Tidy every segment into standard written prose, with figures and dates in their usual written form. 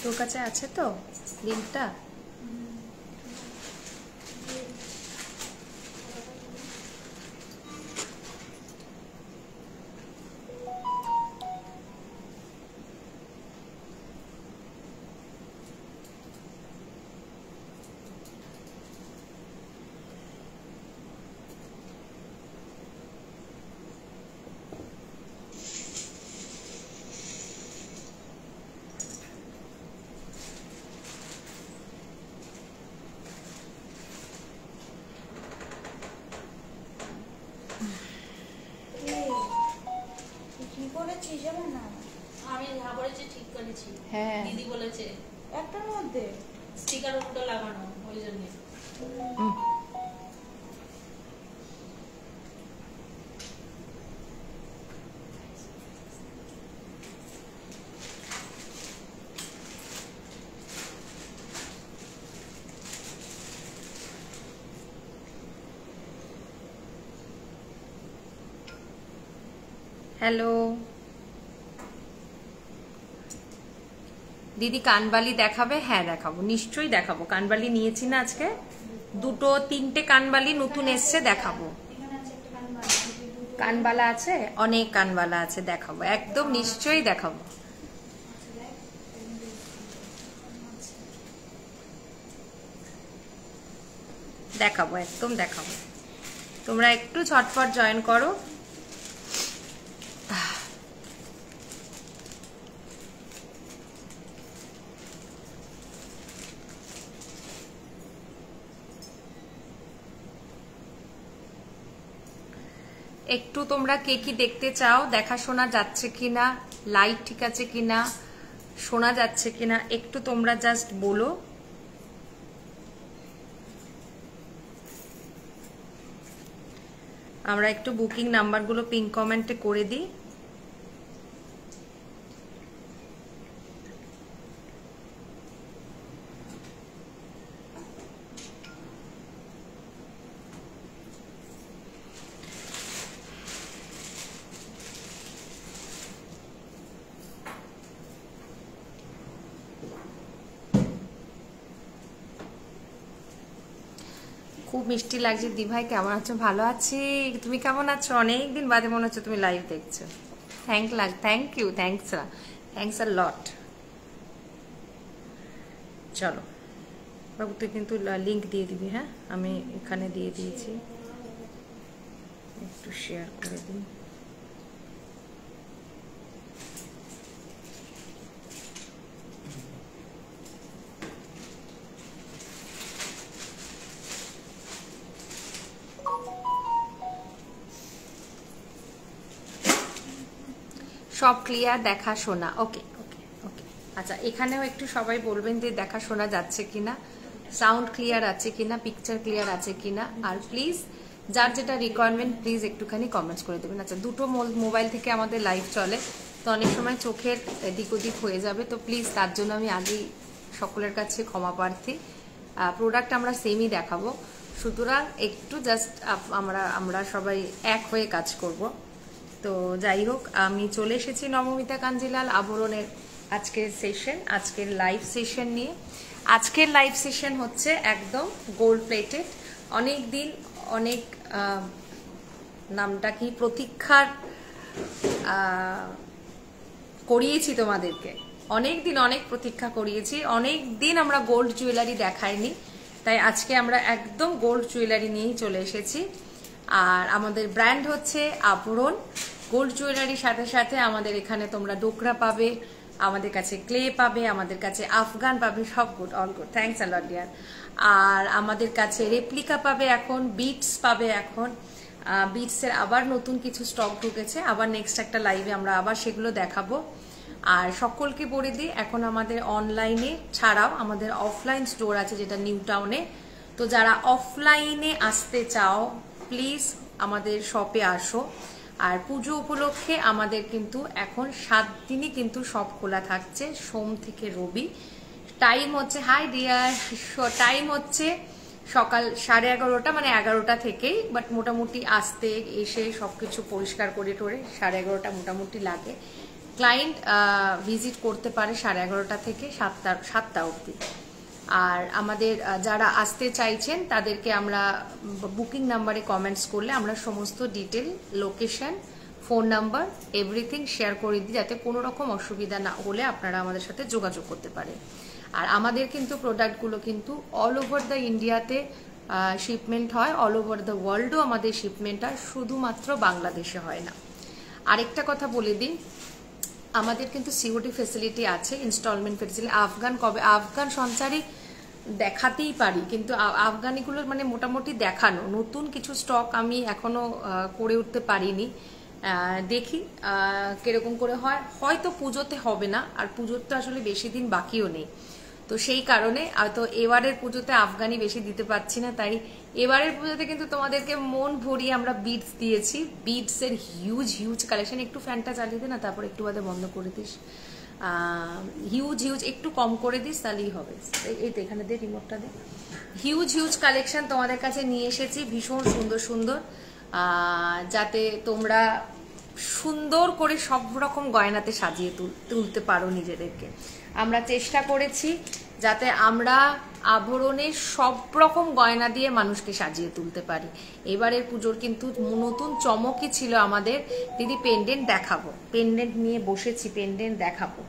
তোর কাছে আছে তো লিঙ্কটা? আমি যা বলেছি ঠিক করেছি। হ্যাঁ দিদি বলেছে একটার মধ্যে স্টিকার উল্টো লাগানো, ওই জন্য। হ্যালো দিদি, কানবালি দেখাবে? হ্যাঁ দেখাবো, নিশ্চয়ই দেখাবো। কানবালি নিয়েছি না আজকে, 2-3টে কানবালি নতুন এসছে, দেখাবো। কানবালা আছে, অনেক কানবালা আছে, দেখাবো, একদম নিশ্চয়ই দেখাবো। দেখাবো, একদম দেখাবো। তোমরা একটু ঝটপট জয়েন করো। একটু তোমরা কে কি দেখতে চাও, দেখা শোনা যাচ্ছে কিনা, লাইট ঠিক আছে কিনা, শোনা যাচ্ছে কিনা, একটু তোমরা জাস্ট বলো। আমরা একটু বুকিং নাম্বারগুলো পিন কমেন্টে করে দিই। খুব মিষ্টি লাগছে। দি ভাই কেমন আছো? ভালো আছি, তুমি কেমন আছো? অনেকদিন বাদে মনে হচ্ছে তুমি লাইভ দেখছো। থ্যাংক ইউ, থ্যাংকস আ লট। চলো বাবু, তুই কিন্তু লিংক দিয়ে দিবি। হ্যাঁ, আমি এখানে দিয়ে দিয়েছি, একটু শেয়ার করে দিই। সব ক্লিয়ার, দেখা শোনা? ওকে ওকে ওকে। আচ্ছা, এখানেও একটু সবাই বলবেন যে দেখা শোনা যাচ্ছে কিনা, সাউন্ড ক্লিয়ার আছে কিনা, পিকচার ক্লিয়ার আছে কিনা। আর প্লিজ যার যেটা রিকোয়ারমেন্ট প্লিজ একটুখানি কমেন্টস করে দেবেন। আচ্ছা, দুটো মোবাইল থেকে আমাদের লাইভ চলে, তো অনেক সময় চোখের এদিক ওদিক হয়ে যাবে, তো প্লিজ তার জন্য আমি আগেই সকলের কাছে ক্ষমা প্রার্থী। প্রোডাক্ট আমরা সেমই দেখাবো, সুতরাং একটু জাস্ট আমরা সবাই এক হয়ে কাজ করব। তো যাই হোক, আমি চলে এসেছি নবমিতা কাঞ্জিলাল আবরণের আজকের সেশন, আজকের লাইভ সেশন নিয়ে। আজকের লাইভ সেশন হচ্ছে একদম গোল্ড প্লেটেড। অনেক দিন অনেক নামটা কি প্রতীক্ষার করিয়েছি তোমাদেরকে, অনেক দিন অনেক প্রতীক্ষা করিয়েছি, অনেক দিন আমরা গোল্ড জুয়েলারি দেখাইনি, তাই আজকে আমরা একদম গোল্ড জুয়েলারি নিয়েই চলে এসেছি। আর আমাদের ব্র্যান্ড হচ্ছে আবরণ। গোল্ড জুয়েলারির সাথে সাথে আমাদের এখানে তোমরা ডোকরা পাবে, আমাদের কাছে ক্লে পাবে, আমাদের কাছে আফগান পাবে, সব good, all good, thanks a lot dear. আর আমাদের কাছে রেপ্লিকা পাবে, এখন বিটস পাবে। এখন বিটসের আবার নতুন কিছু স্টক ঢুকেছে, আবার নেক্সট একটা লাইভে আমরা আবার সেগুলো দেখাবো। আর সকলকে বলে দিই, এখন আমাদের অনলাইনে ছাড়াও আমাদের অফলাইন স্টোর আছে, যেটা নিউ টাউনে। তো যারা অফলাইনে আসতে চাও প্লিজ আমাদের শপে আসো। আর পুজো উপলক্ষে আমাদের কিন্তু এখন 7 দিনই কিন্তু শপ খোলা থাকছে, সোম থেকে রবি। টাইম হচ্ছে, হাই ডিয়ার, টাইম হচ্ছে সকাল 11:30, মানে 11টা থেকেই, বাট মোটামুটি আসতে এসে সবকিছু পরিষ্কার করে টোরে 11:30 মোটামুটি লাগে। ক্লায়েন্ট ভিজিট করতে পারে 11:30 থেকে 7টা অবধি। আর আমাদের যারা আসতে চাইছেন তাদেরকে আমরা বুকিং নাম্বারে কমেন্টস করলে আমরা সমস্ত detail, location, phone number, everything share করে দিই, যাতে কোনো রকম অসুবিধা না হলে আপনারা আমাদের সাথে যোগাযোগ করতে পারেন। আর আমাদের কিন্তু প্রোডাক্টগুলো কিন্তু অল ওভার দ্য ইন্ডিয়াতে শিপমেন্ট হয়, অল ওভার দ্য ওয়ার্ল্ডও আমাদের শিপমেন্ট হয়, শুধুমাত্র বাংলাদেশে হয় না। আরেকটা কথা বলে দিই, আমাদের কিন্তু সিওডি ফেসিলিটি আছে, ইনস্টলমেন্ট ফেসিলিটি। আফগান সঞ্চারী দেখাতেই পারি, কিন্তু আফগানিগুলো মানে মোটামুটি দেখানো, নতুন কিছু স্টক আমি এখনো করে উঠতে পারিনি। দেখি কিরকম করে হয়, হয়তো পুজোতে হবে না, আর পুজোর তো আসলে বেশি দিন বাকিও নেই, তো সেই কারণে হয়তো এবারের পুজোতে আফগানি বেশি দিতে পারছি না। তাই এবারের পুজোতে কিন্তু তোমাদেরকে মন ভরিয়ে আমরা বিডস দিয়েছি, বিডস এর হিউজ হিউজ কালেকশন। একটু ফ্যানটা চালিয়ে দে না, তারপর একটু বাদে বন্ধ করে দিস। হিউজ হিউজ, একটু কম করে দিস তাহলেই হবে। এই তো এখানে দে, রিমোটটা দে। হিউজ হিউজ কালেকশন তোমাদের কাছে নিয়ে এসেছি, ভীষণ সুন্দর সুন্দর, যাতে তোমরা সুন্দর করে সব রকম গয়নাতে সাজিয়ে তুলতে পারো নিজেদেরকে। আমরা চেষ্টা করেছি যাতে আমরা আভরণের সব রকম গয়না দিয়ে মানুষকে সাজিয়ে তুলতে পারি। এবারের পুজোর কিন্তু নতুন চমকই ছিল আমাদের। দিদি পেন্ডেন্ট দেখাবো, পেন্ডেন্ট নিয়ে বসেছি, পেন্ডেন্ট দেখাবো।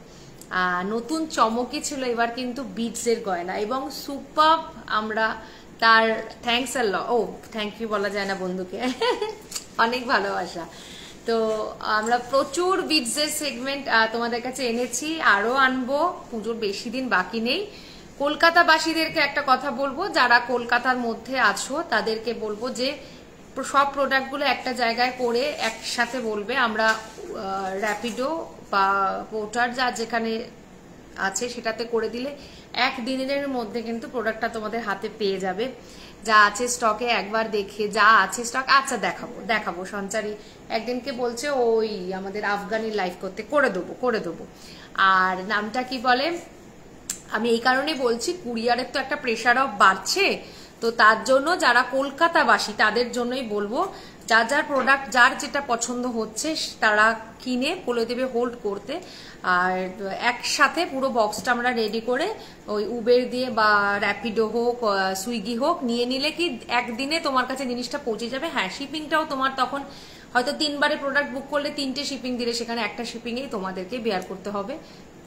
নতুন চমকই ছিল এবার কিন্তু বিডসের গয়না, এবং সুপার। আমরা তার থ্যাঙ্কস থ্যাংক ইউ বলা যায় না বন্ধুকে, অনেক ভালোবাসা। তো আমরা প্রচুর বিডসের সেগমেন্ট তোমাদের কাছে এনেছি, আরো আনবো, পুজোর বেশি দিন বাকি নেই। কলকাতাবাসীদেরকে একটা কথা বলবো, যারা কলকাতার মধ্যে আছো তাদেরকে বলবো যে সব প্রোডাক্টগুলো একটা জায়গায় করে একসাথে বলবে। আমরা র্যাপিডো বা পোর্টার যা যেখানে আছে সেটাতে করে দিলে একদিনের মধ্যে কিন্তু প্রোডাক্টটা তোমাদের হাতে পেয়ে যাবে। যা আছে স্টকে একবার দেখে, যা আছে স্টক, আচ্ছা দেখাবো সঞ্চারী একদিনকে বলছে ওই আমাদের আফগানি লাইভ করতে, করে দেবো। আর নামটা কি বলে, আমি এই কারণে বলছি, কুরিয়ারের তো একটা প্রেশার অফ বাড়ছে, তো তার জন্য যারা কলকাতাবাসী তাদের জন্যই বলবো, যার প্রোডাক্ট যার যেটা পছন্দ হচ্ছে তারা কিনে বলে দেবে হোল্ড করতে। আর একসাথে পুরো বক্সটা আমরা রেডি করে ওই উবের দিয়ে বা র্যাপিডো হোক, সুইগি হোক, নিয়ে নিলে কি একদিনে তোমার কাছে জিনিসটা পৌঁছে যাবে। হ্যাঁ, শিপিংটাও তোমার তখন হয়তো 3বারে প্রোডাক্ট বুক করলে 3টে শিপিং দিলে সেখানে একটা শিপিংয়েই তোমাদেরকে বেয়ার করতে হবে।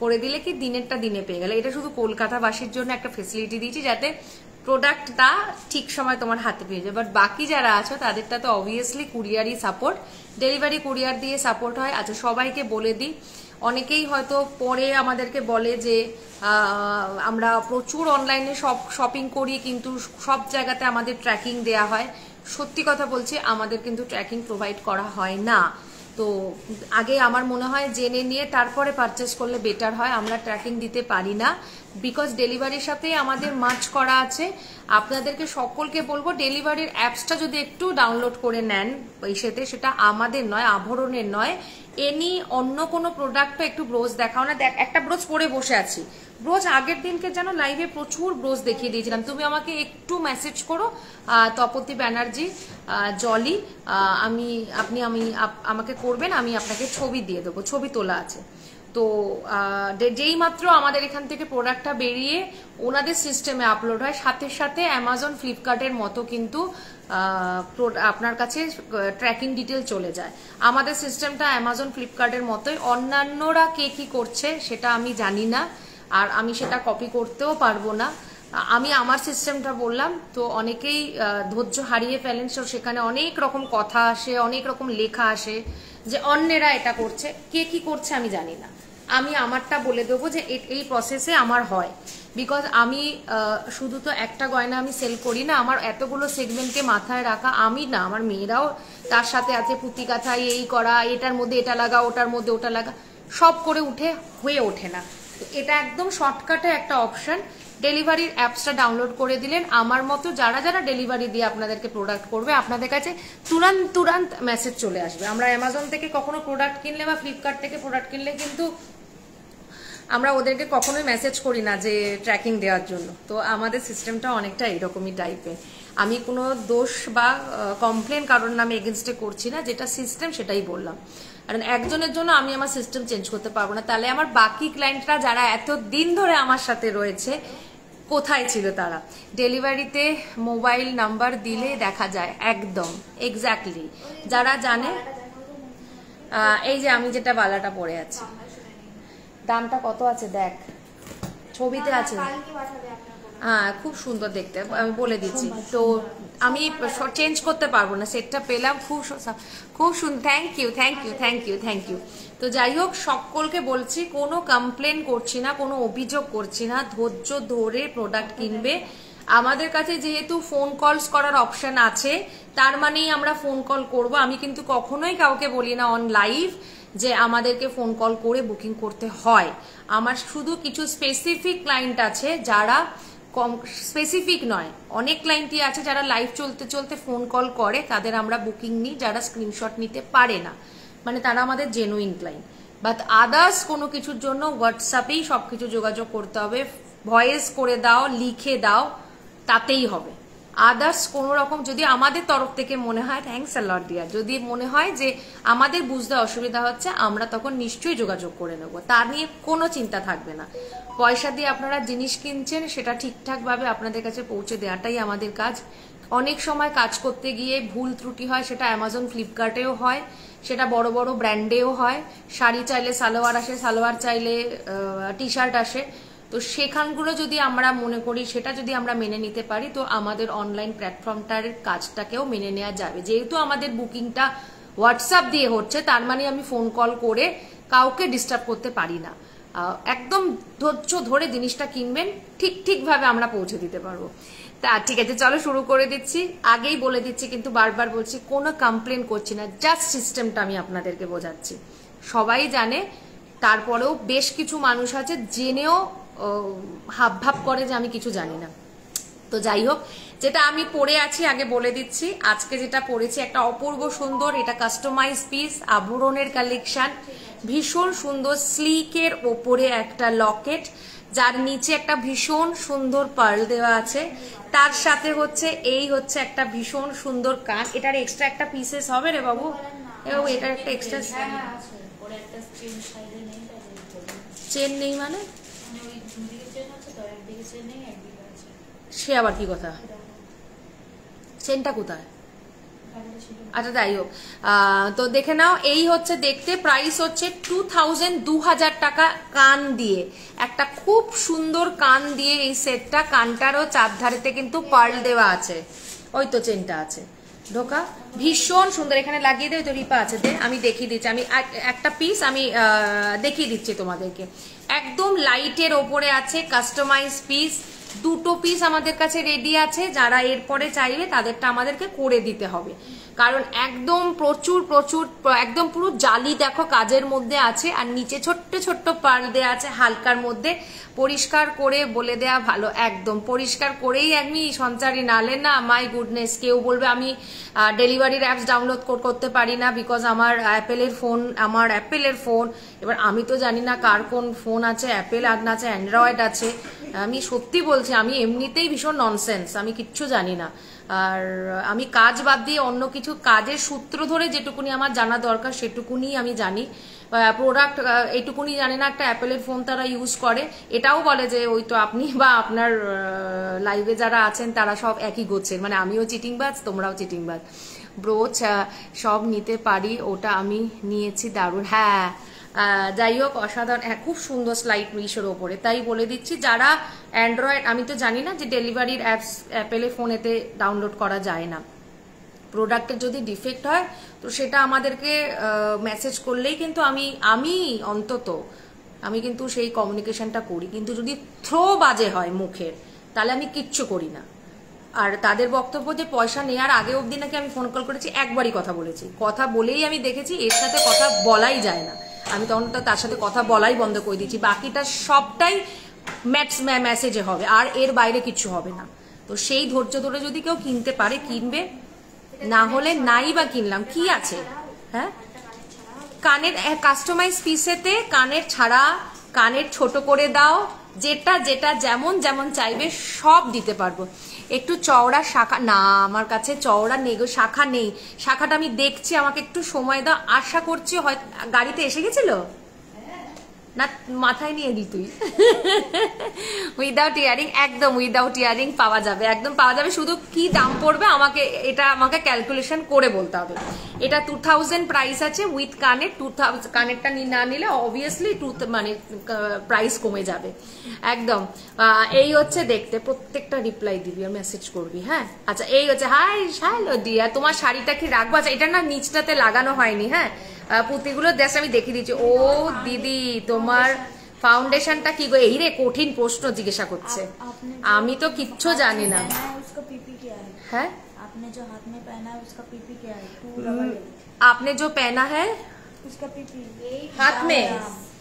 করে দিলে কি দিনেরটা দিনে পেয়ে গেলে। এটা শুধু কলকাতাবাসীর জন্য একটা ফেসিলিটি দিয়েছি, যাতে প্রোডাক্টটা ঠিক সময় তোমার হাতে পেয়ে যায়। বাট বাকি যারা আছো তাদেরটা তো অবভিয়াসলি কুরিয়ারই সাপোর্ট, ডেলিভারি কুরিয়ার দিয়ে সাপোর্ট হয়। আচ্ছা, সবাইকে বলে দিই, অনেকেই হয়তো পরে আমাদেরকে বলে যে আমরা প্রচুর অনলাইনে শপিং করি, কিন্তু সব জায়গাতে আমাদের ট্র্যাকিং দেয়া হয়। সত্যি কথা বলছি, আমাদের কিন্তু ট্র্যাকিং প্রোভাইড করা হয় না। তো আগে আমার মনে হয় জেনে নিয়ে তারপরে পারচেস করলে বেটার হয়। আমরা ট্র্যাকিং দিতে পারি না, বিকজ ডেলিভারির সাথে আমাদের মার্চ করা আছে। আপনাদেরকে সকলকে বলবো, ডেলিভারির অ্যাপসটা যদি একটু ডাউনলোড করে নেন, সাথে সেটা আমাদের নয়, আভরণের নয়, এনি অন্য কোনো প্রোডাক্টও একটু ব্রোজ দেখাও না। দেখ, একটা ব্রোজ পরে বসে আছি, ব্রোজ আগের দিনকে যেন লাইভে প্রচুর ব্রোজ দেখিয়ে দিয়েছিলাম। তুমি আমাকে একটু মেসেজ করো, তপতি ব্যানার্জি জলি, আপনি আমাকে করবেন, আমি আপনাকে ছবি দিয়ে দেবো, ছবি তোলা আছে। তো যেই মাত্র আমাদের এখান থেকে প্রোডাক্টটা বেরিয়ে ওনাদের সিস্টেমে আপলোড হয়, সাথে সাথে অ্যামাজন ফ্লিপকার্টের মতো কিন্তু আপনার কাছে ট্র্যাকিং ডিটেল চলে যায়। আমাদের সিস্টেমটা অ্যামাজন ফ্লিপকার্টের মতোই। অন্যান্যরা কে কি করছে সেটা আমি জানি না, আর আমি সেটা কপি করতেও পারবো না। আমি আমার সিস্টেমটা বললাম, তো অনেকেই ধৈর্য হারিয়ে ফেলেন। সেখানে অনেক রকম কথা আসে, অনেক রকম লেখা আসে যে অন্যেরা এটা করছে। কে কি করছে আমি জানি না, আমি আমারটা বলে দেবো যে এই প্রসেসে আমার হয়। বিকজ আমি শুধু তো একটা গয়না আমি সেল করি না, আমার এতগুলো সেগমেন্টকে মাথায় রাখা, আমি না, আমার মেয়েরাও তার সাথে আছে, পুঁতি কাঁথা, এই করা, এটার মধ্যে এটা লাগা, ওটার মধ্যে ওটা লাগা, সব করে হয়ে ওঠে না। তো এটা একদম শর্টকাটে একটা অপশন। ডেলিভারির অ্যাপসটা ডাউনলোড করে দিলেন, আমার মতো যারা যারা ডেলিভারি দিয়ে আপনাদেরকে প্রোডাক্ট করবে, আপনাদের কাছে তুরান্ত মেসেজ চলে আসবে। আমরা অ্যামাজন থেকে কখনো প্রোডাক্ট কিনলে বা ফ্লিপকার্ট থেকে প্রোডাক্ট কিনলে কিন্তু আমরা ওদেরকে কখনোই মেসেজ করি না যে ট্র্যাকিং দেওয়ার জন্য। তো আমাদের সিস্টেমটা অনেকটা এরকমই টাইপের। আমি কোনো দোষ বা কমপ্লেন কারোর নামে এগেনস্টে করছি না, যেটা সিস্টেম সেটাই বললাম। কারণ একজনের জন্য আমি আমার সিস্টেম চেঞ্জ করতে পারবো না, তাহলে আমার বাকি ক্লায়েন্টরা যারা এত দিন ধরে আমার সাথে রয়েছে কোথায় ছিল তারা? ডেলিভারিতে মোবাইল নাম্বার দিলে দেখা যায়, একদম এক্স্যাক্টলি। যারা জানে, এই যে আমি যেটা বালাটা পরে আছি, দামটা কত আছে দেখ, ছবিতে আছে। হ্যাঁ, খুব সুন্দর দেখতে, আমি বলে দিচ্ছি। তো আমি চেঞ্জ করতে পারবো না, সেটটা পেলাম, খুব সুন্দর। Thank you, thank you, thank you, thank you. তো যাই হোক, সকলকে বলছি, কোনো কমপ্লেন করছি না, কোনো অভিযোগ করছি না, ধৈর্য ধরে প্রোডাক্ট কিনবে। আমাদের কাছে যেহেতু ফোন কলস করার অপশন আছে, তার মানেই আমরা ফোন কল করব। আমি কিন্তু কখনোই কাউকে বলি না অন লাইভ যে আমাদেরকে ফোন কল করে বুকিং করতে হয়। আমার শুধু কিছু স্পেসিফিক ক্লায়েন্ট আছে যারা কম, স্পেসিফিক নয়, অনেক ক্লায়েন্টই আছে যারা লাইভ চলতে চলতে ফোন কল করে, তাদের আমরা বুকিং নিই, যারা স্ক্রিনশট নিতে পারে না, মানে তারা আমাদের জেনুইন ক্লায়েন্ট। বাট আদার্স কোনো কিছুর জন্য হোয়াটসঅ্যাপেই সবকিছু যোগাযোগ করতে হবে, ভয়েস করে দাও, লিখে দাও, তাতেই হবে। আদার্স কোনো রকম যদি আমাদের তরফ থেকে মনে হয়, থ্যাংকস আ লট ডিয়ার, যদি মনে হয় যে আমাদের বুঝতে অসুবিধা হচ্ছে, আমরা তখন নিশ্চয়ই যোগাযোগ করে নেব, তার নিয়ে কোনো চিন্তা থাকবে না। পয়সা দিয়ে আপনারা জিনিস কিনছেন, সেটা ঠিকঠাকভাবে আপনাদের কাছে পৌঁছে দেওয়াটাই আমাদের কাজ। অনেক সময় কাজ করতে গিয়ে ভুল ত্রুটি হয়, সেটা অ্যামাজন ফ্লিপকার্টেও হয়, সেটা বড় বড় ব্র্যান্ডেও হয়। শাড়ি চাইলে সালোয়ার আসে, সালোয়ার চাইলে টি শার্ট আসে। তো সেখানগুলো যদি আমরা মনে করি, সেটা যদি আমরা মেনে নিতে পারি, তো আমাদের অনলাইন প্ল্যাটফর্মটার কাজটাকেও মেনে নেওয়া যাবে। যেহেতু আমাদের বুকিংটা হোয়াটসঅ্যাপ দিয়ে হচ্ছে, তার মানে আমি ফোন কল করে কাউকে ডিস্টার্ব করতে পারি না। একদম ধৈর্য ধরে জিনিসটা কিনবেন, ঠিকভাবে আমরা পৌঁছে দিতে পারবো। তা ঠিক আছে, চলো শুরু করে দিচ্ছি। আগেই বলে দিচ্ছি, কিন্তু বারবার বলছি, কোনো কমপ্লেন করছি না, জাস্ট সিস্টেমটা আমি আপনাদেরকে বোঝাচ্ছি। সবাই জানে, তারপরেও বেশ কিছু মানুষ আছে জেনেও হাবভাব করে যে আমি কিছু জানি না। তো যাই হোক, যেটা আমি পরে আছি আগে বলে দিচ্ছি। আজকে যেটা পরেছি একটা অপূর্ব সুন্দর, এটা কাস্টমাইজ পিস, আভরণের কালেকশন, ভীষণ সুন্দর স্লিকের ওপরে একটা লকেট, যার নিচে একটা ভীষণ সুন্দর পার্ল দেওয়া আছে, তার সাথে হচ্ছে এই হচ্ছে একটা ভীষণ সুন্দর কান। এটার এক্সট্রা একটা পিসেস হবে রে বাবু, এটার একটা এক্সট্রা চেন নেই, মানে সে আবার কি কথা, চেনটা কোথায়? আচ্ছা যাই হোক, তো দেখে নাও। এই হচ্ছে দেখতে, প্রাইস হচ্ছে 2000 টাকা কান দিয়ে, একটা খুব সুন্দর কান দিয়ে এই সেটটা। কানটারও চারধারেতে কিন্তু পার্ল দেওয়া আছে, ওই তো চেনটা আছে ঢোকা, ভীষণ সুন্দর। এখানে লাগিয়ে দেয় তো, রিপা আছে, আমি দেখিয়ে দিচ্ছি। আমি একটা পিস আমি দেখিয়ে দিচ্ছি তোমাদেরকে, একদম লাইটের ওপরে আছে, কাস্টমাইজ পিস। দুটো পিস আমাদের কাছে রেডি আছে, যারা এরপরে চাইবে তাদেরটা আমাদেরকে করে দিতে হবে, কারণ একদম প্রচুর একদম পুরো জালি দেখো কাজের মধ্যে আছে, আর নিচে ছোট্ট ছোট্ট পার্ল দেওয়া আছে হালকার মধ্যে। পরিষ্কার করে বলে দেয়া ভালো, একদম পরিষ্কার করেই আমি সঞ্চারী, নালে না মাই গুডনেস কেউ বলবে আমি ডেলিভারির অ্যাপস ডাউনলোড করতে পারি না, বিকজ আমার অ্যাপেলের ফোন। এবার আমি তো জানি না কার কোন ফোন আছে, অ্যাপেল আর না আছে অ্যান্ড্রয়েড আছে। আমি সত্যি বলছি, আমি এমনিতেই ভীষণ ননসেন্স, আমি কিচ্ছু জানি না। আর আমি কাজ বাদ দিয়ে অন্য কিছু কাজের সূত্র ধরে যেটুকুনি আমার জানা দরকার সেটুকুনি আমি জানি। প্রোডাক্ট এইটুকুনি জানি না একটা অ্যাপেলের ফোন তারা ইউজ করে। এটাও বলে যে ওই তো আপনি বা আপনার লাইভে যারা আছেন তারা সব একই গোছের, মানে আমিও চিটিংবাজ, তোমরাও চিটিংবাজ। ব্রোচ সব নিতে পারি, ওটা আমি নিয়েছি, দারুণ। হ্যাঁ, যাই হোক, অসাধারণ, খুব সুন্দর স্লাইড মিশের ওপরে। তাই বলে দিচ্ছি, যারা অ্যান্ড্রয়েড, আমি তো জানি না যে ডেলিভারির অ্যাপস অ্যাপেলের ফোনেতে ডাউনলোড করা যায় না। প্রোডাক্টের যদি ডিফেক্ট হয় তো সেটা আমাদেরকে মেসেজ করলেই কিন্তু আমি অন্তত আমি কিন্তু সেই কমিউনিকেশনটা করি। কিন্তু যদি থ্রো বাজে হয় মুখের, তাহলে আমি কিচ্ছু করি না। আর তাদের বক্তব্য যে পয়সা নেওয়ার আগে অবধি নাকি আমি ফোন কল করেছি, একবারই কথা বলেছি, কথা বলেই আমি দেখেছি এর সাথে কথা বলাই যায় না, আমি তখন তার সাথে কথা বলাই বন্ধ করে দিচ্ছি। বাকিটা সবটাই মেসেজে হবে, আর এর বাইরে কিছু হবে না। তো সেই ধৈর্য ধরে যদি কেউ কিনতে পারে কিনবে, না হলে নাই বা কিনলাম কি আছে। হ্যাঁ, কানের কাস্টমাইজ পিসেতে কানের ছাড়া, কানের ছোট করে দাও, যেটা যেমন চাইবে সব দিতে পারবো। একটু চওড়া শাখা, না আমার কাছে চওড়া শাখা নেই, শাখাটা আমি দেখছি, আমাকে একটু সময় দাও, আশা করছি হয়তো গাড়িতে এসে গেছিল না, মাথায় নিয়ে এলি তুই। উইদাউট ইয়ারিং, একদম উইদাউট ইয়ারিং পাওয়া যাবে, একদম পাওয়া যাবে। শুধু কি দাম পড়বে আমাকে ক্যালকুলেশন করে বলতে হবে। এটা 2000 প্রাইস আছে উইথ কানের, 2000 কানেরটা না নিলে অবভিয়াসলি মানে প্রাইস কমে যাবে একদম। এই হচ্ছে দেখতে, প্রত্যেকটা রিপ্লাই দিবি আর মেসেজ করবি, হ্যাঁ। আচ্ছা এই হচ্ছে, হাই হ্যালো দিয়া, তোমার শাড়িটা কি রাখবো? আচ্ছা এটা না নিচটাতে লাগানো হয়নি, হ্যাঁ, পুঁতিগুলো জাস্ট আমি দেখিয়ে দিচ্ছি। ও দিদি তোমার ফাউন্ডেশনটা কি গো? এই রে কঠিন প্রশ্ন জিজ্ঞাসা করছে, আমি তো কিচ্ছু জানি না। হ্যাঁ आपने जो हाथ में पहना है उसका पीपी क्या है? आपने जो पहना है उसका पीपी हाथ में,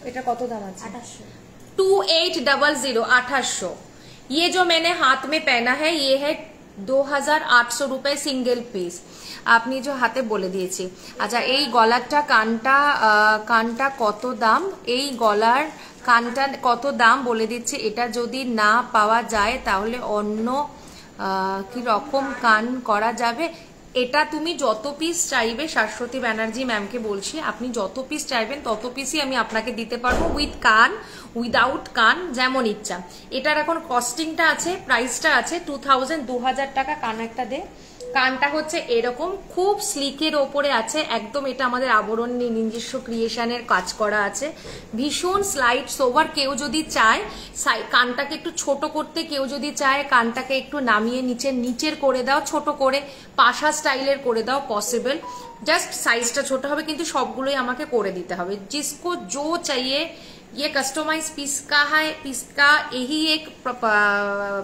এটা কত দাম আছে? 2800 2800। ये जो मैंने हाथ में पहना है ये है 2800 रुपए सिंगल पीस। আপনি যে হাতে বলে দিয়েছি। আচ্ছা এই গলারটা কানটা কত দাম? এই গলার কানটা কত দাম বলে দিচ্ছি। এটা যদি না পাওয়া যায় তাহলে অন্য কি রকম কান করা যাবে? এটা তুমি যত পিস চাইবে, শাশ্বতী ব্যানার্জি ম্যামকে বলছি, আপনি যত পিস চাইবেন তত পিসই আমি আপনাকে দিতে পারবো, উইথ কান উইদাউট কান, যেমন ইচ্ছা। এটার এখন কস্টিংটা আছে, প্রাইসটা আছে 2000 টাকা। কান একটা দে। কানটা হচ্ছে এরকম খুব স্লিকের ওপরে আছে একদম, এটা আমাদের আবরণ নিজস্ব ক্রিয়েশনের কাজ করা আছে, ভীষণ স্লাইড সোভার। কেউ যদি চায় কানটাকে একটু ছোট করতে, কেউ যদি চায় কানটাকে একটু নামিয়ে নিচের করে দাও, ছোট করে পাশা স্টাইলের করে দাও, পসিবল। জাস্ট সাইজটা ছোট হবে, কিন্তু সবগুলোই আমাকে করে দিতে হবে। जिसको जो चाहिए ये कस्टमाइज पीस का यही एक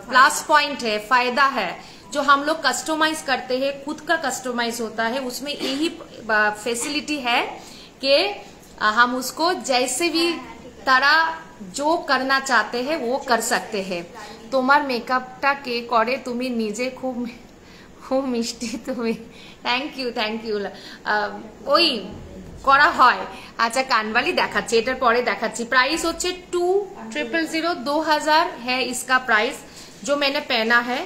प्लस पॉइंट है, फायदा है। जो हम लोग कस्टमाइज करते हैं, खुद का कस्टमाइज होता है, उसमें यही फैसिलिटी है कि हम उसको जैसे भी तरह जो करना चाहते हैं वो कर सकते हैं। তোমার মেকআপটা কে করে? তুমি নিজে খুব মিষ্টি তুমি। Thank you. ওই করা হয়। আচ্ছা কানবালি দেখাচ্ছি, এটার পরে দেখাচ্ছি। প্রাইস হচ্ছে 2000 है इसका प्राइस। जो मैंने पहना है,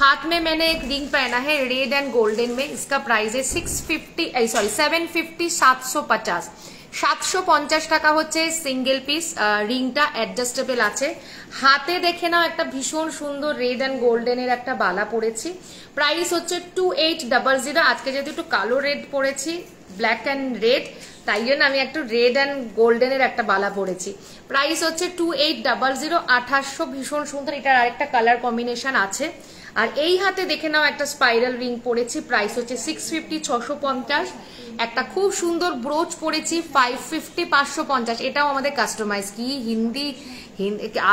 हाथ में मैंने एक रिंग पहना है रेड एंड गोल्डन में, इसका प्राइस है 750 750 টাকা হচ্ছে সিঙ্গেল পিস। রিংটা অ্যাডজাস্টেবল আছে। হাতে দেখে নাও একটা ভীষণ সুন্দর রেড এন্ড গোল্ডেনের একটা বালা পরেছি। প্রাইস হচ্ছে 2800। আজকে যেহেতু একটু কালো রেড পরেছি, ব্ল্যাক অ্যান্ড রেড, তাই জন্য আমি একটু রেড অ্যান্ড গোল্ডেনের একটা বালা পরেছি। প্রাইস হচ্ছে 2800, 2800, ভীষণ সুন্দর। এটার আরেকটা কালার কম্বিনেশন আছে। আর এই হাতে দেখে নাও একটা স্পাইরাল রিং পরেছি, প্রাইস হচ্ছে 650 650। একটা খুব সুন্দর ব্রোচ পরেছি 550 550। এটাও আমাদের কাস্টমাইজ। কি হিন্দি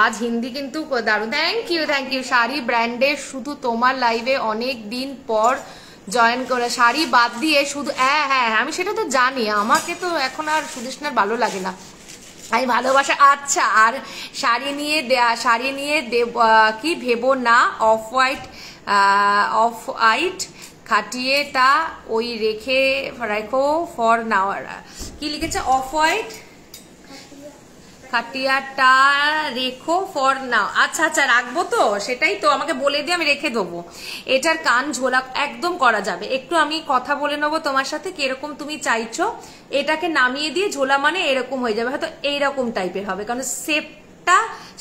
আজ হিন্দি কিন্তু দারুণ। Thank you. শাড়ি ব্র্যান্ডের শুধু তোমার লাইভে অনেক দিন পর জয়েন করে, শাড়ি বাদ দিয়ে শুধু, হ্যাঁ আমি সেটা তো জানি, আমাকে তো এখন আর সুদেষ্ণার ভালো লাগে না, আমি ভালোবাসা। আচ্ছা আর শাড়ি নিয়ে কি ভেবো না, অফ হোয়াইট খাটিয়েটা ওই রেখো ফর নাও। কি লিখেছে? অফ হোয়াইট খাটিয়াটা রেখো ফর নাও। আচ্ছা রাখবো তো, সেটাই তো আমাকে বলে দিয়ে আমি রেখে দেবো। এটার কান ঝোলা একদম করা যাবে। একটু আমি কথা বলে নেবো তোমার সাথে, কিরকম তুমি চাইছো। এটাকে নামিয়ে দিয়ে ঝোলা মানে এরকম হয়ে যাবে, হয়তো এইরকম টাইপের হবে, কারণ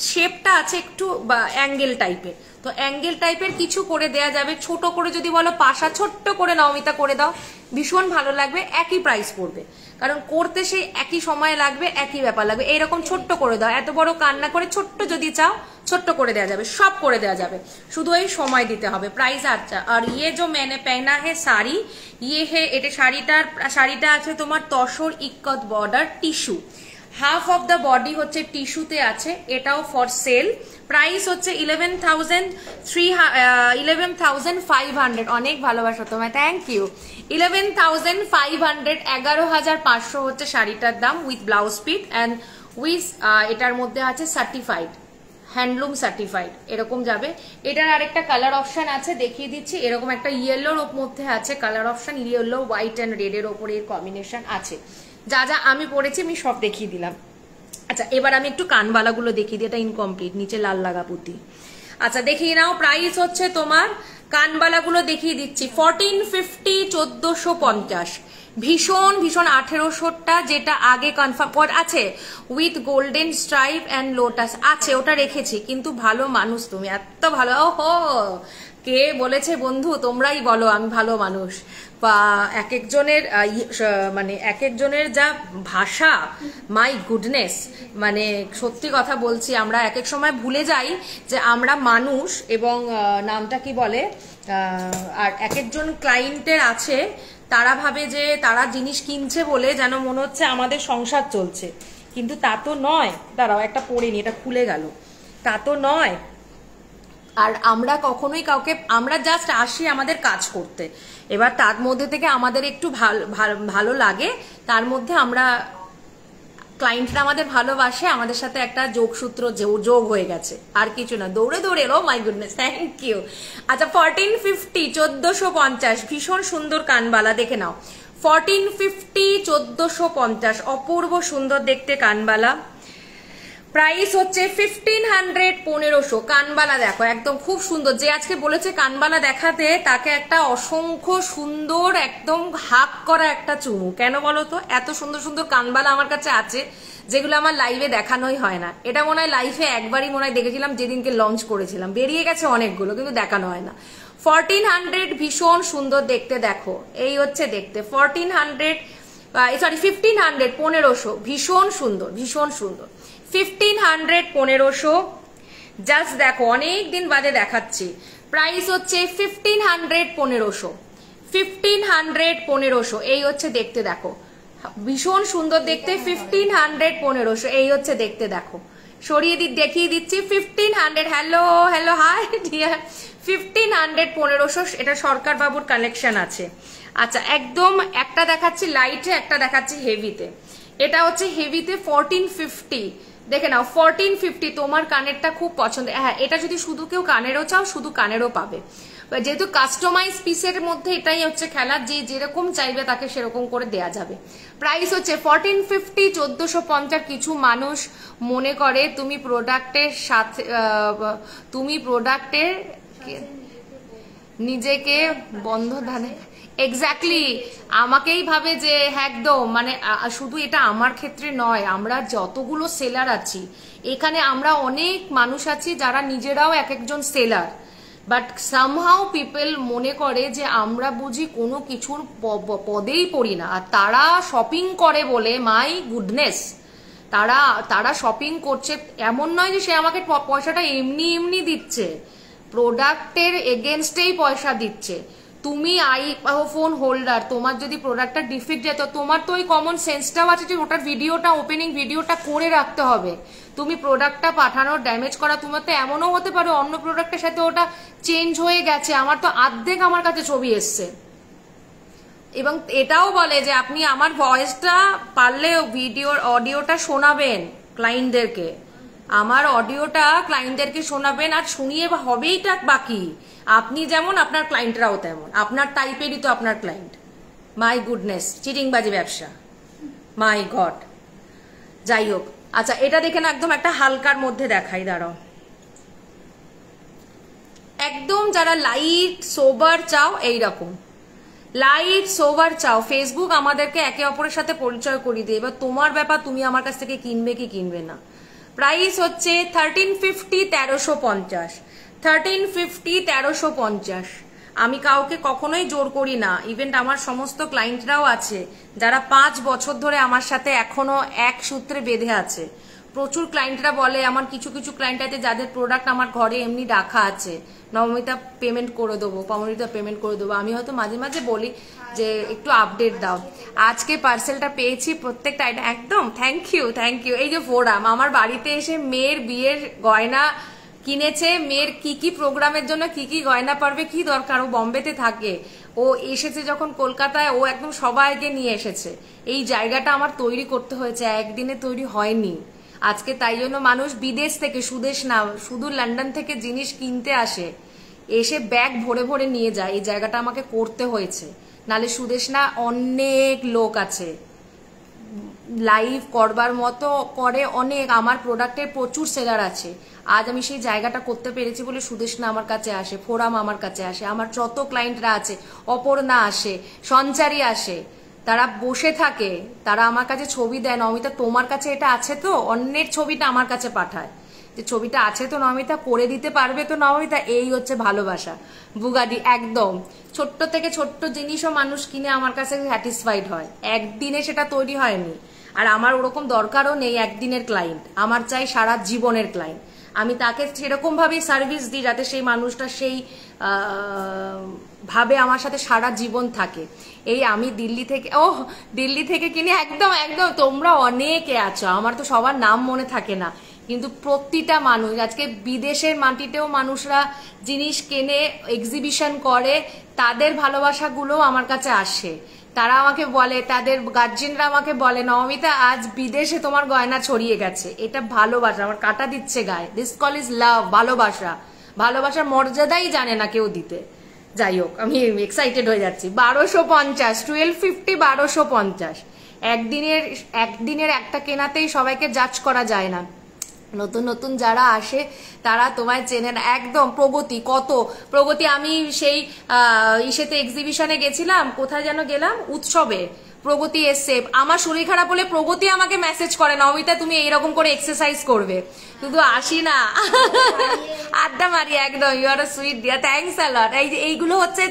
শেপটা আছে একটু অ্যাঙ্গেল টাইপের। তো অ্যাঙ্গেল টাইপের কিছু করে দেয়া যাবে। ছোট করে যদি বলো পাশা ছোট্ট করে নমিতা করে দাও, ভীষণ ভালো লাগবে। একই প্রাইস পড়বে, কারণ করতে সেই একই সময় লাগবে, একই ব্যাপার লাগবে। এইরকম ছোট্ট করে দাও, এত বড় কান্না করে ছোট্ট যদি চাও ছোট্ট করে দেওয়া যাবে, সব করে দেওয়া যাবে, শুধু এই সময় দিতে হবে। প্রাইস আচ্ছা। আর ইয়ে जो मैंने पहना है साड़ी, ये है, এটা শাড়িটা আছে তোমার tussar ikat border tissue, half of the body হচ্ছে টিস্যুতে আছে। এটাও ফর সেল। প্রাইস হচ্ছে 11,500। অনেক ভালোবাসা তোমায়, থ্যাংক ইউ। 11,500, 11,500 হচ্ছে শাড়িটার দাম, with blouse piece and with এটার মধ্যে আছে সার্টিফাইড, হ্যান্ডলুম সার্টিফাইড, এরকম যাবে। এটার আরেকটা কালার অপশন আছে, দেখিয়ে দিচ্ছি। এরকম একটা ইয়েলোর মধ্যে আছে colour option, yellow white and red এর ওপরে কম্বিনেশন আছে। যা আমি পরেছি আমি সব দেখিয়ে দিলাম। আচ্ছা এবার আমি একটু কানবালাগুলো দেখিয়ে দিই, এটা ইনকমপ্লিট, নিচে লাল লাগা পুঁতি। আচ্ছা দেখিয়ে নাও, প্রাইস হচ্ছে তোমার কানবালাগুলো দেখিয়ে দিচ্ছি 1450 1450, ভীষণ ভীষণ 1800টা যেটা আগে কনফার্ম আছে with golden stripe and lotus আছে, ওটা রেখেছি। কিন্তু ভালো মানুষ তুমি, এত ভালো। ওহো, কে বলেছে বন্ধু? তোমরাই বলো আমি ভালো মানুষ। বা এক একজনের মানে এক একজনের যা ভাষা, মাই গুডনেস, মানে সত্যি কথা বলছি, আমরা এক এক সময় ভুলে যাই যে আমরা মানুষ এবং নামটা কি বলে, আর এক একজন ক্লায়েন্টের আছে তারা ভাবে যে তারা জিনিস কিনছে বলে যেন মনে হচ্ছে আমাদের সংসার চলছে, কিন্তু তা তো নয়। দাঁড়াও, একটা পড়িনি, এটা খুলে গেল, তা তো নয়। আর আমরা কখনোই কাউকে, আমরা জাস্ট আসি আমাদের কাজ করতে, এবার তার মধ্যে থেকে আমাদের একটু ভালো লাগে, তার মধ্যে আমরা ক্লায়েন্টরা আমাদের ভালোবাসে, আমাদের সাথে একটা যোগসূত্র যোগ হয়ে গেছে, আর কিছু না। দৌড়ে দৌড়ে, ও মাই গুডনেস, থ্যাংক ইউ। আচ্ছা 1450 1450, ভীষণ সুন্দর কানবালা, দেখে নাও 1450 1450, অপূর্ব সুন্দর দেখতে কানবালা। প্রাইস হচ্ছে 1500 1500। কানবালা দেখো একদম খুব সুন্দর। যে আজকে বলেছে কানবালা দেখাতে, তাকে একটা অসংখ্য সুন্দর একদম হাক করা একটা চুমু। কেন বলো তো? এত সুন্দর সুন্দর কানবালা আমার কাছে আছে যেগুলো আমার লাইভে দেখানোই হয় না। এটা মনে হয় লাইভে একবারই মনে হয় দেখেছিলাম, যেদিনকে লঞ্চ করেছিলাম। বেরিয়ে গেছে অনেকগুলো, কিন্তু দেখানো হয় না। 1400 ভীষণ সুন্দর দেখতে, দেখো এই হচ্ছে দেখতে 1400, সরি 1500 1500, ভীষণ সুন্দর ভীষণ সুন্দর। 1500 1500, জাস্ট দেখো অনেক দিন বাদে দেখাচ্ছি। প্রাইস হচ্ছে 1500 1500, 1500 1500, এই হচ্ছে দেখতে, দেখো ভীষণ সুন্দর দেখতে। 1500 1500, এই হচ্ছে দেখতে, দেখো সরিয়ে দেখিয়ে দিচ্ছি 1500। Hello hello, high deer. 1500 1500, এটা সরকার বাবুর কালেকশন আছে। আচ্ছা একদম একটা দেখাচ্ছি লাইটে, একটা দেখাচ্ছি হেভিতে। এটা হচ্ছে হেভিতে 1450, দেখে নাও 1450। তোমার কানেরটা খুব পছন্দ, হ্যাঁ এটা যদি শুধু কেউ কানেরও চাও শুধু কানেরও পাবে, যেহেতু কাস্টমাইজ পিসের মধ্যে এটাই হচ্ছে খেলা, যে যেরকম চাইবে তাকে সেরকম করে দেয়া যাবে। প্রাইস হচ্ছে 1450 1450। কিছু মানুষ মনে করে তুমি প্রোডাক্টের সাথে, তুমি প্রোডাক্টের নিজেকে বন্ধ ধানে, এক্স্যাক্টলি আমাকেই ভাবে যে একদম, মানে শুধু এটা আমার ক্ষেত্রে নয়, আমরা যতগুলো সেলার আছি এখানে আমরা অনেক মানুষ আছি যারা নিজেরাও এক একজন সেলার, বাট সামহাউ পিপল মনে করে যে আমরা বুঝি কোনো কিছুর পদেই পড়ি না, আর তারা শপিং করে বলে মাই গুডনেস, তারা শপিং করছে। এমন নয় যে সে আমাকে পয়সাটা এমনি এমনি দিচ্ছে, প্রোডাক্টের এগেনস্টেই পয়সা দিচ্ছে। তুমি ফোন হোল্ডার, তোমার যদি প্রোডাক্টটা ডিফেক্ট যেত, তোমার তো ওই কমন সেন্সটাও আছে যে ওটার ভিডিওটা, ওপেনিং ভিডিওটা করে রাখতে হবে। তুমি প্রোডাক্টটা পাঠানোর ড্যামেজ করা, তোমার তো এমনও হতে পারে অন্য প্রোডাক্টের সাথে ওটা চেঞ্জ হয়ে গেছে। আমার তো অর্ধেক আমার কাছে ছবি এসছে, এবং এটাও বলে যে আপনি আমার ভয়েসটা পারলে ভিডিওর অডিওটা শোনাবেন ক্লায়েন্টদেরকে, আমার অডিওটা ক্লায়েন্টদেরকে শোনাবেন, আর শুনিয়ে হবেইটা বাকি। আপনি যেমন আপনার ক্লায়েন্টরাও তেমন, আপনার টাইপেরই তো আপনার ক্লায়েন্ট। মাই গুডনেস, চিটিংবাজি ব্যবসা, মাই গড। যাই হোক, আচ্ছা এটা দেখে না একদম একটা হালকার মধ্যে দেখাই, দাঁড়াও। একদম যারা লাইট সোবার চাও, এইরকম লাইট সোবার চাও, ফেসবুক আমাদেরকে একে অপরের সাথে পরিচয় করিয়ে দিয়ে, এবার তোমার ব্যাপার তুমি আমার কাছ থেকে কিনবে কি কিনবে না। প্রাইস হচ্ছে 1350 1350, 1350 1350। আমি কাউকে কখনোই জোর করি না, ইভেন্ট আমার সমস্ত ক্লায়েন্টরাও আছে যারা 5 বছর ধরে আমার সাথে এখনো এক সূত্রে বেঁধে আছে। প্রচুর ক্লায়েন্টরা বলে, আমার কিছু কিছু ক্লায়েন্ট আছে যাদের প্রোডাক্ট আমার ঘরে এমনি রাখা আছে, নবমিতা পেমেন্ট করে দেবো, পমরিতা পেমেন্ট করে দেবো। আমি হয়তো মাঝে মাঝে বলি যে একটু আপডেট দাও। আজকে পার্সেলটা পেয়েছি, প্রত্যেকটা আইটেম একদম থ্যাংক ইউ থ্যাংক ইউ। এই যে ফোরাম আমার বাড়িতে এসে মেয়ের বিয়ের গয়না কিনেছে, মেয়ের কি কি প্রোগ্রামের জন্য কি কি গয়না পারবে, কি দরকার, ও বম্বেতে থাকে, ও এসেছে যখন কলকাতায়, ও একদম সবাইকে নিয়ে এসেছে। এই জায়গাটা আমার তৈরি করতে হয়েছে, একদিনে তৈরি হয়নি। আজকে তাই জন্য মানুষ বিদেশ থেকে, সুদেশ না, শুধু লন্ডন থেকে জিনিস কিনতে আসে, এসে ব্যাগ ভরে ভরে নিয়ে যায়। এই জায়গাটা আমাকে করতে হয়েছে, নালে সুদেশ না অনেক লোক আছে, লাইভ করবার মতো করে অনেক, আমার প্রোডাক্টের প্রচুর সেলার আছে। আজ আমি সেই জায়গাটা করতে পেরেছি বলে সুদেশনা আমার কাছে আসে, ফোরাম আমার কাছে আসে, আমার যত ক্লায়েন্টরা আছে, অপর্ণা আসে, সঞ্চারী আসে, তারা বসে থাকে, তারা আমার কাছে ছবি দেয়, নমিতা তোমার কাছে এটা আছে তো, অন্যের ছবিটা আমার কাছে পাঠায় যে ছবিটা আছে তো নমিতা, করে দিতে পারবে তো নমিতা। এই হচ্ছে ভালোবাসা। বুগাডি একদম ছোট্ট থেকে ছোট্ট জিনিসও মানুষ কিনে আমার কাছে স্যাটিসফাইড হয়, একদিনে সেটা তৈরি হয়নি। আর আমার ওরকম দরকারও নেই একদিনের ক্লায়েন্ট, আমার চাই সারা জীবনের ক্লায়েন্ট। আমি তাকে সেরকম ভাবেই সার্ভিস দিই যাতে সেই মানুষটা সেই ভাবে আমার সাথে সারা জীবন থাকে। এই আমি দিল্লি থেকে কিনে একদম একদম তোমরা অনেকে আছো, আমার তো সবার নাম মনে থাকে না, কিন্তু প্রতিটা মানুষ আজকে বিদেশের মাটিতেও মানুষরা জিনিস কেনে, এক্সিবিশন করে, তাদের ভালোবাসাগুলো আমার কাছে আসে। তারা আমাকে বলে, তাদের গার্জেনরা আমাকে বলে, নমিতা আজ বিদেশে তোমার গয়না ছড়িয়ে গেছে। এটা ভালোবাসা, আমার কাটা দিচ্ছে গায়ে। দিস কল ইজ লাভ, ভালোবাসা। ভালোবাসার মর্যাদাই জানে না কেউ দিতে। যাই হোক, আমি এক্সাইটেড হয়ে যাচ্ছি। 1250, 1250, 1250। একদিনের একটা কেনাতেই সবাইকে জাজ করা যায় না। নতুন নতুন যারা আসে তারা তোমায় চেনে না একদম। প্রগতি আমি সেই ইসেতে এক্সিবিশনে গেছিলাম, কোথায় যেন গেলাম, উৎসবে, প্রগতি এসছে। আমার শরীর খারাপ হলে প্রগতি আমাকে মেসেজ করে, নমিতা তুমি এইরকম করে এক্সারসাইজ করবে, শুধু আসি না আড্ডা মারি। একদম, you are a sweet dear, thanks a lot. এইগুলো হচ্ছে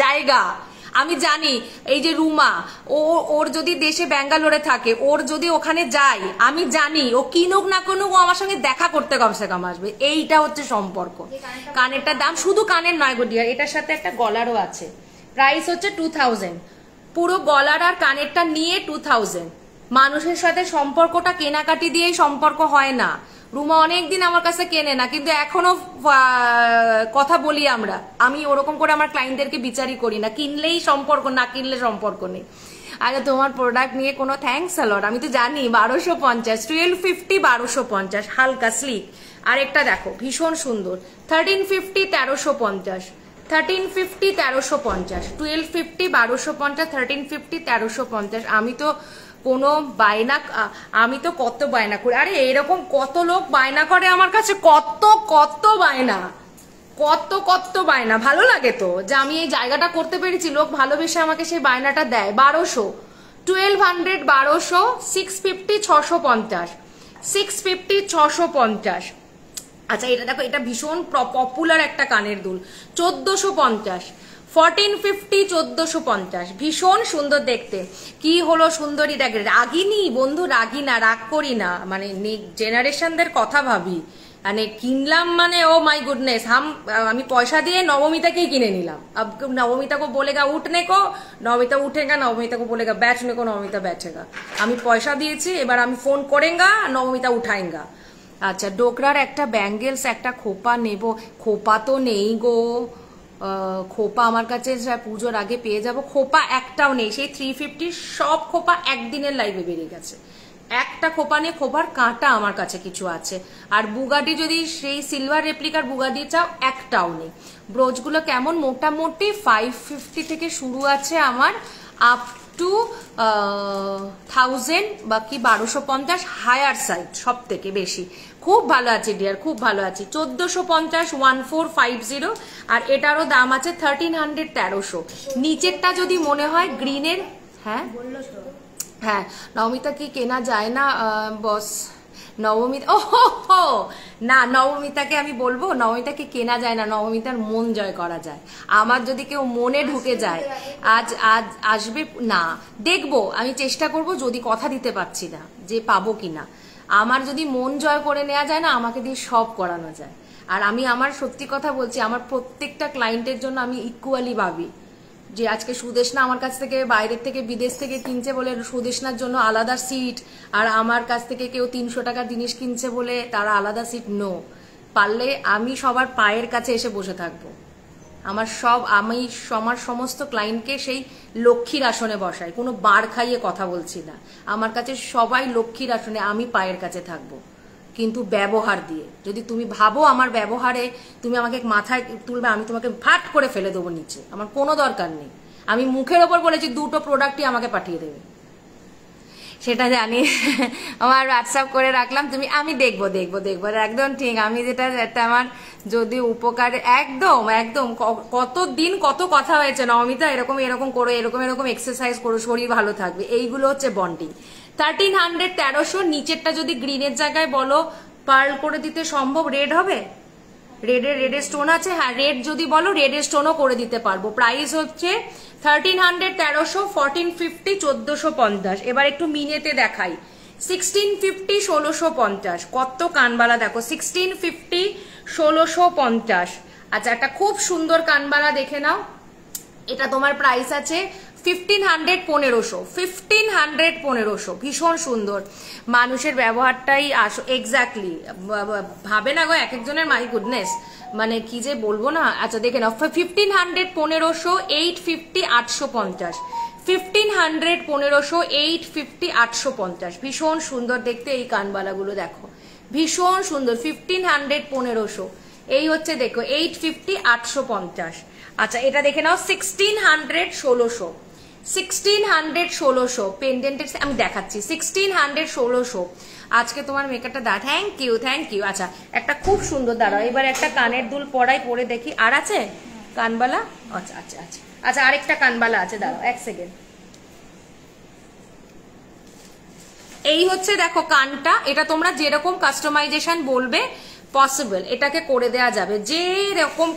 জায়গা। আমি জানি এই যে রুমা, ওর যদি দেশে ব্যাঙ্গালোরে থাকে, ওর যদি ওখানে যাই, আমি জানি ও কিনুক না কিনুক ও আমার সঙ্গে দেখা করতে কমসে কম আসবে। এইটা হচ্ছে সম্পর্ক। কানেরটার দাম শুধু কানের নয় গো ডিয়ার, এটার সাথে একটা গলারও আছে। প্রাইস হচ্ছে 2000, পুরো গলার আর কানেরটা নিয়ে 2000। মানুষের সাথে সম্পর্কটা কেনাকাটি দিয়েই সম্পর্ক হয় না। রুমা অনেকদিন আমার কাছে কেনে না, কিন্তু এখনো কথা বলি আমরা। আমি ওরকম করে আমার ক্লায়েন্টদেরকে বিচারই করি না, কিনলেই সম্পর্ক, না কিনলে সম্পর্ক নেই। আরে তোমার প্রোডাক্ট নিয়ে কোনো থ্যাঙ্কস আ লট, আমি তো জানি। 1250, 1250, 1250, হালকা স্লিক। আরেকটা দেখো ভীষণ সুন্দর, 1350, 1350, 1350, 1350, 1250, 1250, 1350, 1350। আমি তো কত বায়না করি। আরে এরকম কত লোক বায়না করে আমার কাছে, কত বায়না। ভালো লাগে তো যে আমি এই জায়গাটা করতে পেরেছি, লোক ভালোবেসে আমাকে সেই বায়নাটা দেয়। 1200, 1200, 1200, 650, 650, 650, 650। আচ্ছা এটা দেখো, এটা ভীষণ পপুলার একটা কানের দুল, 1450, 1450, 1450, ভীষণ সুন্দর দেখতে। কি হলো সুন্দরী, দেখ রাগিনি বন্ধু, রাগি না, রাগ করি না, মানে জেনারেশনদের কথা ভাবি। মানে কিনলাম মানে ও মাই গুডনেস, আমি পয়সা দিয়ে নবমিতাকেই কিনে নিলাম। अब नवमिता को बोलेगा उठने को, नवमिता उठेगा, नवमिता को बोलेगा बैठने को, नवमिता बैठेगा। আমি পয়সা দিয়েছি, এবার আমি ফোন করেঙ্গা, নবমিতা উঠাएंगा। আচ্ছা ডোকরার একটা ব্যাঙ্গেলস, একটা খোপা নেব। খোপা তো নেই গো, খোপা আমার কাছে পুজোর আগে পেয়ে যাব। খোপা একটাও নেই, সেই 350 সব খোপা একদিনের লাইভে বেরিয়ে গেছে। একটা খোপা নেই, খোপার কাঁটা আমার কাছে কিছু আছে। আর বুগাডি যদি সেই সিলভার রেপ্লিকার বুগাডি চাও, একটাও নেই। ব্রোচগুলো কেমন, মোটামুটি 550 থেকে শুরু আছে আমার, আপ টু 1000 বাকি 1250 হায়ার সাইড সব থেকে বেশি। খুব ভালো আছে ডিয়ার, খুব ভালো আছে। 1450, 1450। আর এটারও দাম আছে 1300, 1300। নিচেরটা যদি মনে হয় গ্রিনের, হ্যাঁ হ্যাঁ, নবমিতা কি কেনা যায় না বস? নবমিতা না, নবমিতাকে আমি বলবো নবমিতাকে কেনা যায় না, নবমিতার মন জয় করা যায়। আমার যদি কেউ মনে ঢুকে যায়, আজ আসবে না, দেখবো, আমি চেষ্টা করব, যদি কথা দিতে পারছি না যে পাবো কিনা। আমার যদি মন জয় করে নেওয়া যায় না, আমাকে দিয়ে সব করানো যায়। আর আমি আমার সত্যি কথা বলছি, আমার প্রত্যেকটা ক্লায়েন্টের জন্য আমি ইকুয়ালি ভাবি। যে আজকে সুদেশনা আমার কাছ থেকে বাইরের থেকে বিদেশ থেকে কিনছে বলে সুদেশনার জন্য আলাদা সিট, আর আমার কাছ থেকে কেউ 300 টাকার জিনিস কিনছে বলে তারা আলাদা সিট। নো, পারলে আমি সবার পায়ের কাছে এসে বসে থাকবো। আমার সমস্ত ক্লায়েন্টকে সেই লক্ষ্মীর আসনে বসাই, কোনো বার খাইয়ে কথা বলছি না। আমার কাছে সবাই লক্ষ্মীর আসনে, আমি পায়ের কাছে থাকবো, কিন্তু ব্যবহার দিয়ে। যদি তুমি ভাবো আমার ব্যবহারে তুমি আমাকে মাথায় তুলবে, আমি তোমাকে ফাট করে ফেলে দেবো নিচে, আমার কোনো দরকার নেই। আমি মুখের ওপর বলেছি 2টো প্রোডাক্টই আমাকে পাঠিয়ে দেবে। সেটা জানি। আমার হোয়াটসঅ্যাপ করে রাখলাম, তুমি আমি দেখবো একদম ঠিক। আমি যেটা আমার যদি উপকার একদম একদম কতদিন কত কথা হয়েছে নমিতা, এরকম এরকম করো, এরকম এরকম এক্সারসাইজ করো, শরীর ভালো থাকবে, এইগুলো হচ্ছে বন্ডিং। 1300 1300 নিচেরটা যদি গ্রিনের জায়গায় বলো পার্ল করে দিতে সম্ভব, রেড হবে, রেডের স্টোন আছে, হ্যাঁ রেড যদি বলো রেডের স্টোনও করে দিতে পারবো। প্রাইস হচ্ছে 1300 1300 1450 1450। এবার একটু মিনেতে দেখাই, 1650 1650। কত কানবালা দেখো, 1650 1650। আচ্ছা একটা খুব সুন্দর কানবালা দেখে নাও, এটা তোমার প্রাইস আছে 1500 1500 1500 1500। ভীষণ সুন্দর, মানুষের ব্যবহারটাই এক্স্যাক্টলি ভাবে না গো এক একজনের, মাই গুডনেস মানে কি যে বলবো না। আচ্ছা দেখে নাও 1500 1500 850 850, 1500 1500 850 850। ভীষণ সুন্দর দেখতে এই কানবালাগুলো দেখো, ভীষণ সুন্দর। 1500 1500 এই হচ্ছে দেখো 850 850। আচ্ছা এটা দেখে নাও 1600 1600 1600 1600 পেন্ডেন্টের আমি দেখাচ্ছি 1600 1600। আজকে তোমার মেকআপটা দা, থ্যাংক ইউ। আচ্ছা একটা খুব সুন্দর, দাঁড়াও এবার একটা কানের দুল পরে দেখি, আর আছে কানবালা? আচ্ছা আচ্ছা আচ্ছা আচ্ছা আরেকটা কানবালা আছে, দাঁড়াও এক সেকেন্ড। এই হচ্ছে দেখো কানটা, এটা তোমরা যেরকম কাস্টমাইজেশন বলবে পসিবল এটাকে করে দেয়া যাবে, যে রকম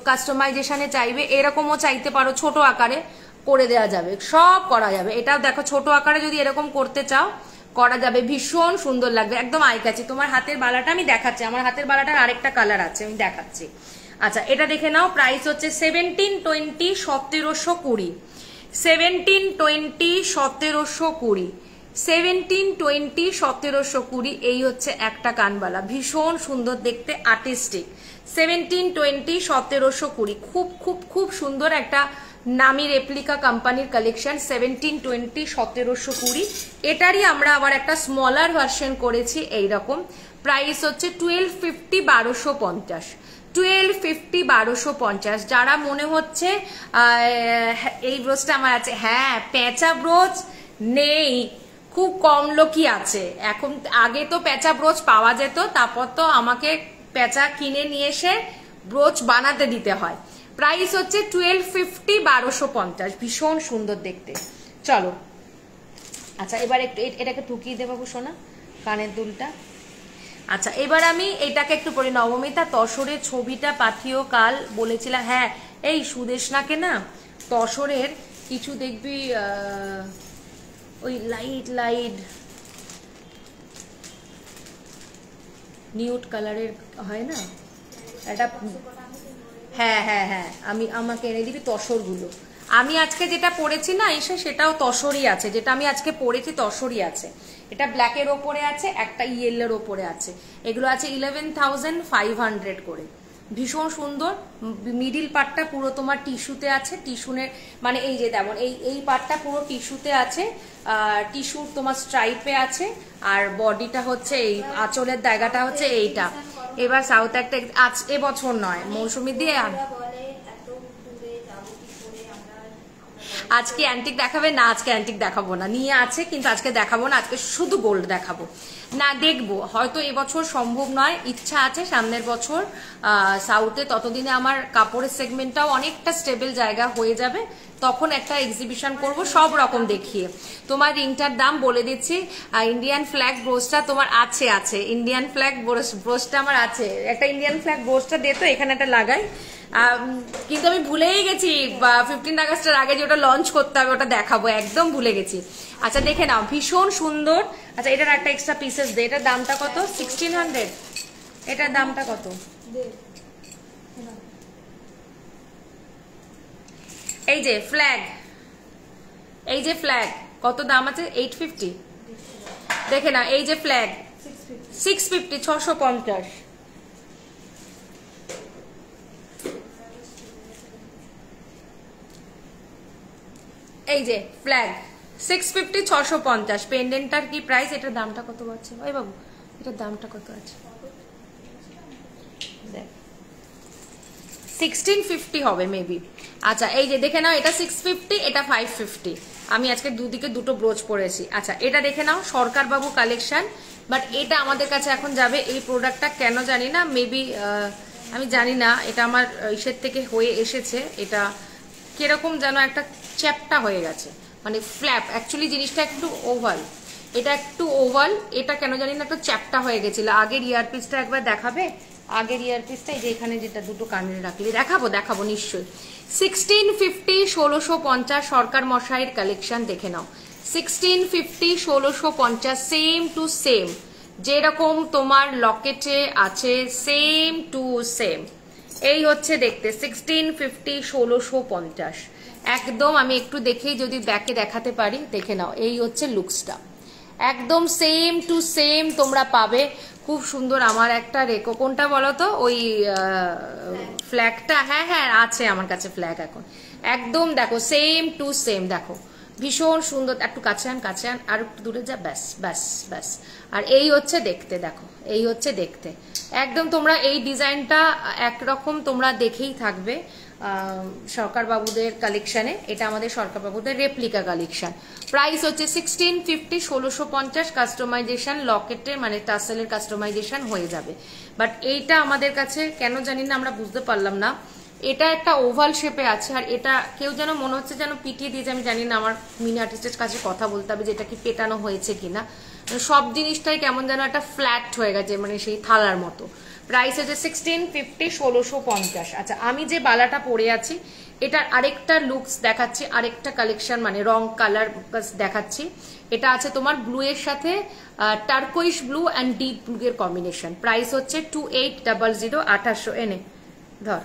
কাস্টমাইজেশনে চাইবে এরকমও চাইতে পারো, ছোট আকারে করে দেয়া যাবে, সব করা যাবে। এটা দেখো ছোট আকারে যদি এরকম করতে চাও করা যাবে, ভীষণ সুন্দর লাগবে, একদম আইকাছি। তোমার হাতের বালাটা আমি দেখাচ্ছি, আমার হাতের বালাটার আরেকটা কালার আছে আমি দেখাচ্ছি। আচ্ছা এটা দেখে নাও, প্রাইস হচ্ছে 1720 1720 1720 1720 1720 1720। এই হচ্ছে একটা কানবালা, ভীষণ সুন্দর দেখতে, আর্টিস্টিক। 1720 1720 খুব খুব খুব সুন্দর একটা নামি রেপ্লিকা কোম্পানির কালেকশন। 1720 1720। এটারই আমরা আবার একটা স্মলার ভার্সন করেছি এইরকম, প্রাইস হচ্ছে 1250 1250 1250 1250। যারা মনে হচ্ছে এই ব্রোচটা আমার আছে, হ্যাঁ পেঁচা ব্রোচ নেই, খুব কম লোকই আছে এখন। আগে তো পেঁচা ব্রোচ পাওয়া যেত, তারপর তো আমাকে পেঁচা কিনে নিয়ে এসে ব্রোচ বানাতে দিতে হয়। প্রাইস হচ্ছে 1250 1250, ভীষণ সুন্দর দেখতে। চলো আচ্ছা এবার একটু এটাকে ঠুকিয়ে দেবো সোনা, কানের দুলটা। আচ্ছা এবার আমি এটাকে একটু পড়ি। নবমিতা তসরের ছবিটা পাঠিও কাল বলেছিলাম, হ্যাঁ এই সুদেশনাকে না তসরের কিছু দেখবি ওই লাইট নিউড কালারের হয় না এটা, হ্যাঁ হ্যাঁ হ্যাঁ আমাকে এনে দিবি তসরগুলো। আমি আজকে যেটা পরেছি না এসে সেটাও তসরই আছে, যেটা আমি আজকে পরেছি তসরই আছে। এটা ব্ল্যাকের ওপরে আছে, একটা ইয়েলোর ওপরে আছে, এগুলো আছে 11,500 করে, ভীষণ সুন্দর। মিডিল পার্টটা পুরো তোমার টিস্যুতে আছে, টিস্যুনের মানে এই যে তেমন এই পার্টটা পুরো টিস্যুতে আছে, টিস্যুর তোমার স্ট্রাইপে আছে, আর বডিটা হচ্ছে এই আঁচলের জায়গাটা হচ্ছে এইটা। এবার সাউথ একটা আজ এবছর নয় মৌসুমি দিয়ে আজকে অ্যান্টিক দেখাবে না, আজকে অ্যান্টিক দেখাবো না, নিয়ে আছে কিন্তু আজকে দেখাবো না, আজকে শুধু গোল্ড দেখাবো না, দেখবো হয়তো এবছর সম্ভব নয়, ইচ্ছা আছে সামনের বছর সাউথে, ততদিনে আমার কাপড়ের সেগমেন্টটাও অনেকটা স্টেবল জায়গা হয়ে যাবে, তখন একটা এক্সিবিশন করব সব রকম দেখিয়ে। তোমার রিংটার দাম বলে দিচ্ছি, ইন্ডিয়ান ফ্ল্যাগ ব্রোচটা তোমার আছে ইন্ডিয়ান ফ্ল্যাগ ব্রোচটা আমার আছে, একটা ইন্ডিয়ান ফ্ল্যাগ ব্রোচটা দে তো, এখানে একটা লাগাই। কিন্তু আমি ভুলেই গেছি 15 আগস্টের আগে যে ওটা লঞ্চ করতে হবে ওটা দেখাবো, একদম ভুলে গেছি। আচ্ছা দেখে নাও ভীষণ সুন্দর। আচ্ছা এটার একটা এক্সট্রা পিসেস দে, এটার দামটা কত? 1600। এটার দামটা কত? এই যে ফ্ল্যাগ কত দাম আছে? 850। দেখে না এই যে ফ্ল্যাগ 650 650। এই যে ফ্ল্যাগ 650 650। পেন্ডেন্টটার কি প্রাইস? এটার দামটা কত আছে ওই বাবু? এটার দামটা কত আছে? 1650 হবে মেবি। আচ্ছা এই যে দেখে নাও, এটা 650, এটা 550। আমি আজকে দুদিকে দুটো ব্রোচ পরেছি। আচ্ছা এটা দেখে নাও, সরকার বাবু কালেকশন, বাট এটা আমাদের কাছে এখন যাবে। এই প্রোডাক্টটা কেন জানি না, মেবি আমি জানি না, এটা আমার ইসের থেকে হয়ে এসেছে। এটা কিরকম যেন একটা চ্যাপটা হয়ে গেছে, মানে ফ্ল্যাপ। অ্যাকচুয়ালি জিনিসটা একটু ওভাল, এটা একটু ওভাল, এটা কেন জানি না একটা চ্যাপটা হয়ে গেছিল। আগের ইয়ারপিসটা একবার দেখাবে? আগের ইয়ারপিসটা এই যে এখানে যেটা দুটো কানে রাখলে দেখাবো নিশ্চয়ই। 1650 1650 সরকার মশাইয়ের কালেকশন দেখে নাও। 1650 1650 সেম টু সেম, যেরকম তোমার লকেটে আছে সেম টু সেম। এই হচ্ছে দেখতে 1650 1650 একদম। আমি একটু দেখেই যদি ব্যাকে দেখাতে পারি, দেখে নাও, এই হচ্ছে লুকসটা, একদম সেম টু সেম তোমরা পাবে। খুব সুন্দর। আমার একটা রেকো কোনটা বলো তো, ওই ফ্ল্যাগটা? হ্যাঁ হ্যাঁ আছে আমার কাছে ফ্ল্যাগ এখন। একদম দেখো সেম টু সেম, দেখো ভীষণ সুন্দর। একটু কাছে আন আর একটু দূরে যা, ব্যাস ব্যাস ব্যাস। আর এই হচ্ছে দেখতে, দেখো এই হচ্ছে দেখতে একদম। তোমরা এই ডিজাইনটা একরকম তোমরা দেখেই থাকবে সরকার বাবুদের কালেকশনে। এটা আমাদের সরকার বাবুদের রেপ্লিকা কালেকশন। প্রাইস হচ্ছে 1650 1650। কাস্টমাইজেশন লকেটের মানে টাসেলের কাস্টমাইজেশন হয়ে যাবে। বাট এইটা আমাদের কাছে কেন জানি না, আমরা বুঝতে পারলাম না। এটা একটা ওভাল শেপে আছে, আর এটা কেউ যেন মনে হচ্ছে যেন পিটিয়ে দিয়েছে। আমি জানি না, আমার মিনি আর্টিস্টের কাছে কথা বলতে হবে যে এটা কি পেটানো হয়েছে কিনা। সব জিনিসটাই কেমন যেন একটা ফ্ল্যাট হয়ে গেছে, মানে সেই থালার মতো। প্রাইস হচ্ছে 1650 1650। আচ্ছা আমি যে বালাটা পরে আছি এটার আরেকটা লুকস দেখাচ্ছি, আরেকটা কালেকশন মানে রং কালার দেখাচ্ছি। এটা আছে তোমার ব্লু এর সাথে টার্কোইশ ব্লু অ্যান্ড ডিপ ব্লু এর কম্বিনেশন। প্রাইস হচ্ছে 2800 2800। এনে ধর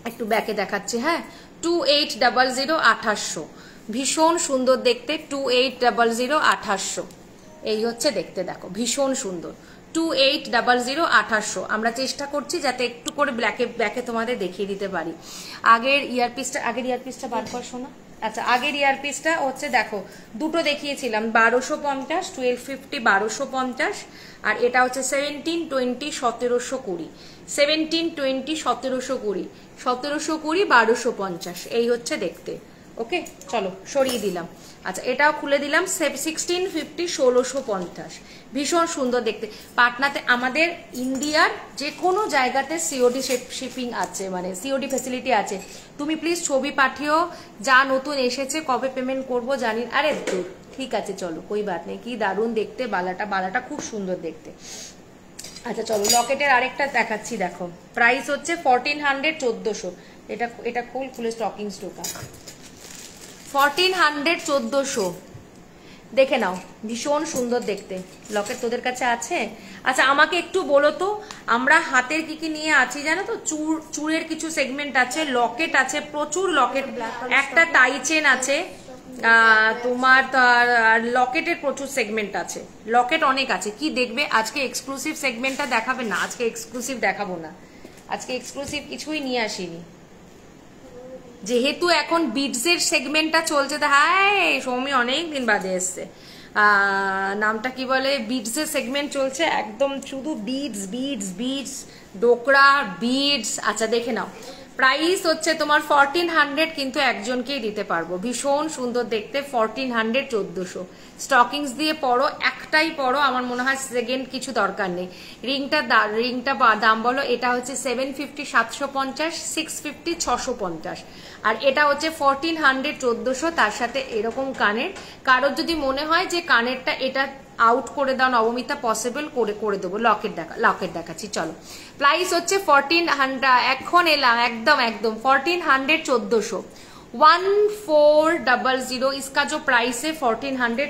একটু ব্যাকে দেখাচ্ছি, হ্যাঁ 2800 2800। ভীষণ সুন্দর দেখতে, 2800 2800। এই হচ্ছে দেখতে, দেখো ভীষণ সুন্দর, 2800 2800। আমরা চেষ্টা করছি যাতে একটু করে ব্যাকে তোমাদের দেখিয়ে দিতে পারি। আগের ইয়ারপিসটা বার কর শোনা। আচ্ছা আগের ইয়ারপিসটা হচ্ছে দেখো, দুটো দেখিয়েছিলাম 1250 1250 1250, আর এটা হচ্ছে 1720 1720 1720 1720 1720 1250। এই হচ্ছে দেখতে। ওকে চলো সরিয়ে দিলাম। আচ্ছা এটাও খুলে দিলাম 1650 1650। ভীষণ সুন্দর দেখতে। পাটনাতে আমাদের ইন্ডিয়ার যে কোনো জায়গাতে সিওডি শিপিং আছে, মানে সিওডি ফ্যাসিলিটি আছে। তুমি প্লিজ ছবি পাঠিও যা নতুন এসেছে, কবে পেমেন্ট করব জানি। আরে দূর, ঠিক আছে চলো কোই বাত নেই। কি দারুণ দেখতে বালাটা খুব সুন্দর দেখতে। আচ্ছা চলো লকেটের আরেকটা দেখাচ্ছি, দেখো প্রাইস হচ্ছে 1400 1400। এটা খুলে স্টকিংস ঢোকা। 1400 1400 দেখে নাও, ভীষণ সুন্দর দেখতে। লকেট তোদের কাছে আছে? আচ্ছা আমাকে একটু বলো তো, আমরা হাতের কি কি নিয়ে আছি জানো তো? চুড়ের কিছু সেগমেন্ট আছে, লকেট আছে, প্রচুর লকেট, একটা টাই চেন আছে তোমার, আর লকেটের প্রচুর সেগমেন্ট আছে। লকেট অনেক আছে। কি দেখবে আজকে? এক্সক্লুসিভ সেগমেন্টটা দেখাবে না আজকে, এক্সক্লুসিভ দেখাবো না আজকে, এক্সক্লুসিভ কিছুই নিয়ে আসিনি। যেহেতু এখন বিডসের সেগমেন্টটা চলছে, তা হাই সৌমি অনেকদিন বাদে এসছে, নামটা কি বলে, বিডসের সেগমেন্ট চলছে একদম, শুধু বিডস বিডস বিডস ডোকরা বিডস। আচ্ছা দেখে নাও, প্রাইস হচ্ছে তোমার 1400, কিন্তু একজনকেই দিতে পারবো। ভীষণ সুন্দর দেখতে, 1400 1400। স্টকিংস দিয়ে পরো, একটাই পরো, আমার মনে হয় সেকেন্ড কিছু দরকার নেই। রিংটা দাম বলো। এটা হচ্ছে 750 750, 650 650, আর এটা হচ্ছে 1400 1400। তার সাথে এরকম কানের, কারোর যদি মনে হয় যে কানেরটা এটা আউট করে দাও নবমিতা, পসিবল করে দেবো। লকেট দেখাচ্ছি চলো। প্রাইস হচ্ছে 1400, এখন এলাম একদম 1400 1400। 1400 इसका जो प्राइस है 1400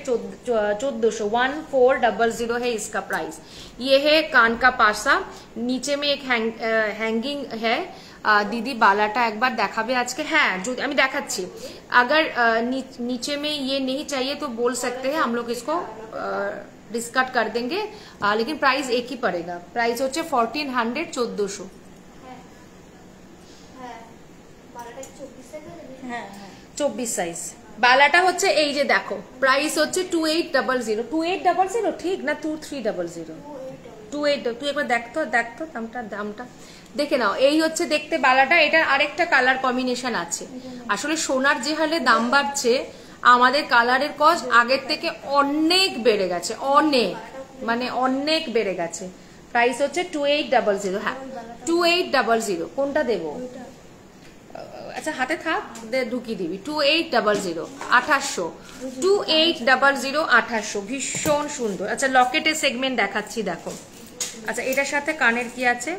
1400 1400 है इसका प्राइस। ये है कान का पासा, नीचे में एक हैंगिंग है। दीदी बालाटा एक बार देखाबे आज के? हाँ जो আমি দেখাচ্ছি। अगर नीचे में ये नहीं चाहिए तो बोल सकते हैं, हम लोग इसको डिस्काउंट कर देंगे, लेकिन प्राइस एक ही पड़ेगा। प्राइस होचे 1400 1400। 24 সাইজ বালাটা হচ্ছে এই যে দেখো, প্রাইস হচ্ছে 2800 2800 ঠিক না 2300 28। তুই একবার দেখতো দামটা দেখে নাও। এই হচ্ছে দেখতে বালাটা। এটার আরেকটা কালার কম্বিনেশন আছে। আসলে সোনার যে হালে দাম বাড়ছে, আমাদের কালারের কস্ট আগের থেকে অনেক বেড়ে গেছে, অনেক মানে অনেক বেড়ে গেছে। প্রাইস হচ্ছে 2800। হ্যাঁ 2800। কোনটা দেবো? আচ্ছা হাতে থাক, ঢুকিয়ে দিবি। 2800 2800, 2800 2800, ভীষণ সুন্দর। আচ্ছা লকেটের সেগমেন্ট দেখাচ্ছি, দেখো। আচ্ছা এটার সাথে কানের কি আছে?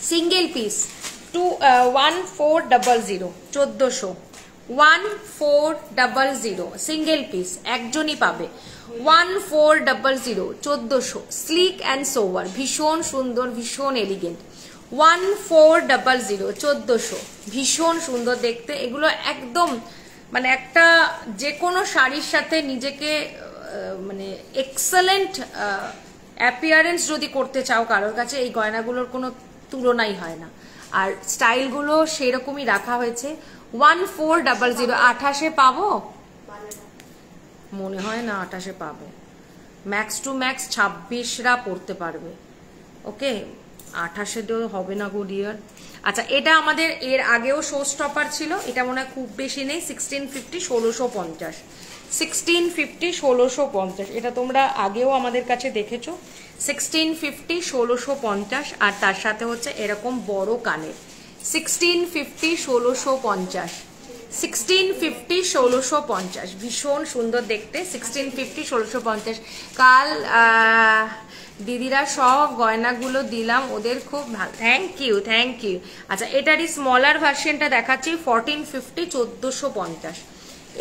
সিঙ্গেল পিস 1400, 1400, 1400 সিঙ্গেল পিস, একজনই পাবে। 1400, 1400, স্লিক অ্যান্ড সোভার, ভীষণ সুন্দর, ভীষণ এলিগেন্ট। 1400, 1400, ভীষণ সুন্দর দেখতে। এগুলো একদম মানে একটা যে কোনো শাড়ির সাথে নিজেকে মানে এক্সেলেন্ট অ্যাপিয়ারেন্স যদি করতে চাও কারোর কাছে, এই গয়নাগুলোর কোনো তুলনাই হয় না। আর স্টাইলগুলো সেরকমই রাখা হয়েছে। 1400, 2800 পাবো? মনে হয় না 2800 পাবো। ম্যাক্স টু ম্যাক্স 26রা পড়তে পারবে। ওকে, 2800 হবে না গো ডিয়ার। আচ্ছা এটা আমাদের এর আগেও শো স্টপার ছিল, এটা মনে হয় খুব বেশি নেই। 1650, 1650, 1650, 1650, এটা তোমরা আগেও আমাদের কাছে দেখেছো। 1650, 1650, আর তার সাথে হচ্ছে এরকম বড় কানের। 1650, 1650, 1650, 1650, ভীষণ সুন্দর দেখতে। 1650, 1650। কাল দিদিরা সব গয়নাগুলো দিলাম, ওদের খুব ভালো। Thank you, thank you. আচ্ছা এটারই স্মলার ভার্সনটা দেখাচ্ছি 1450, 1450।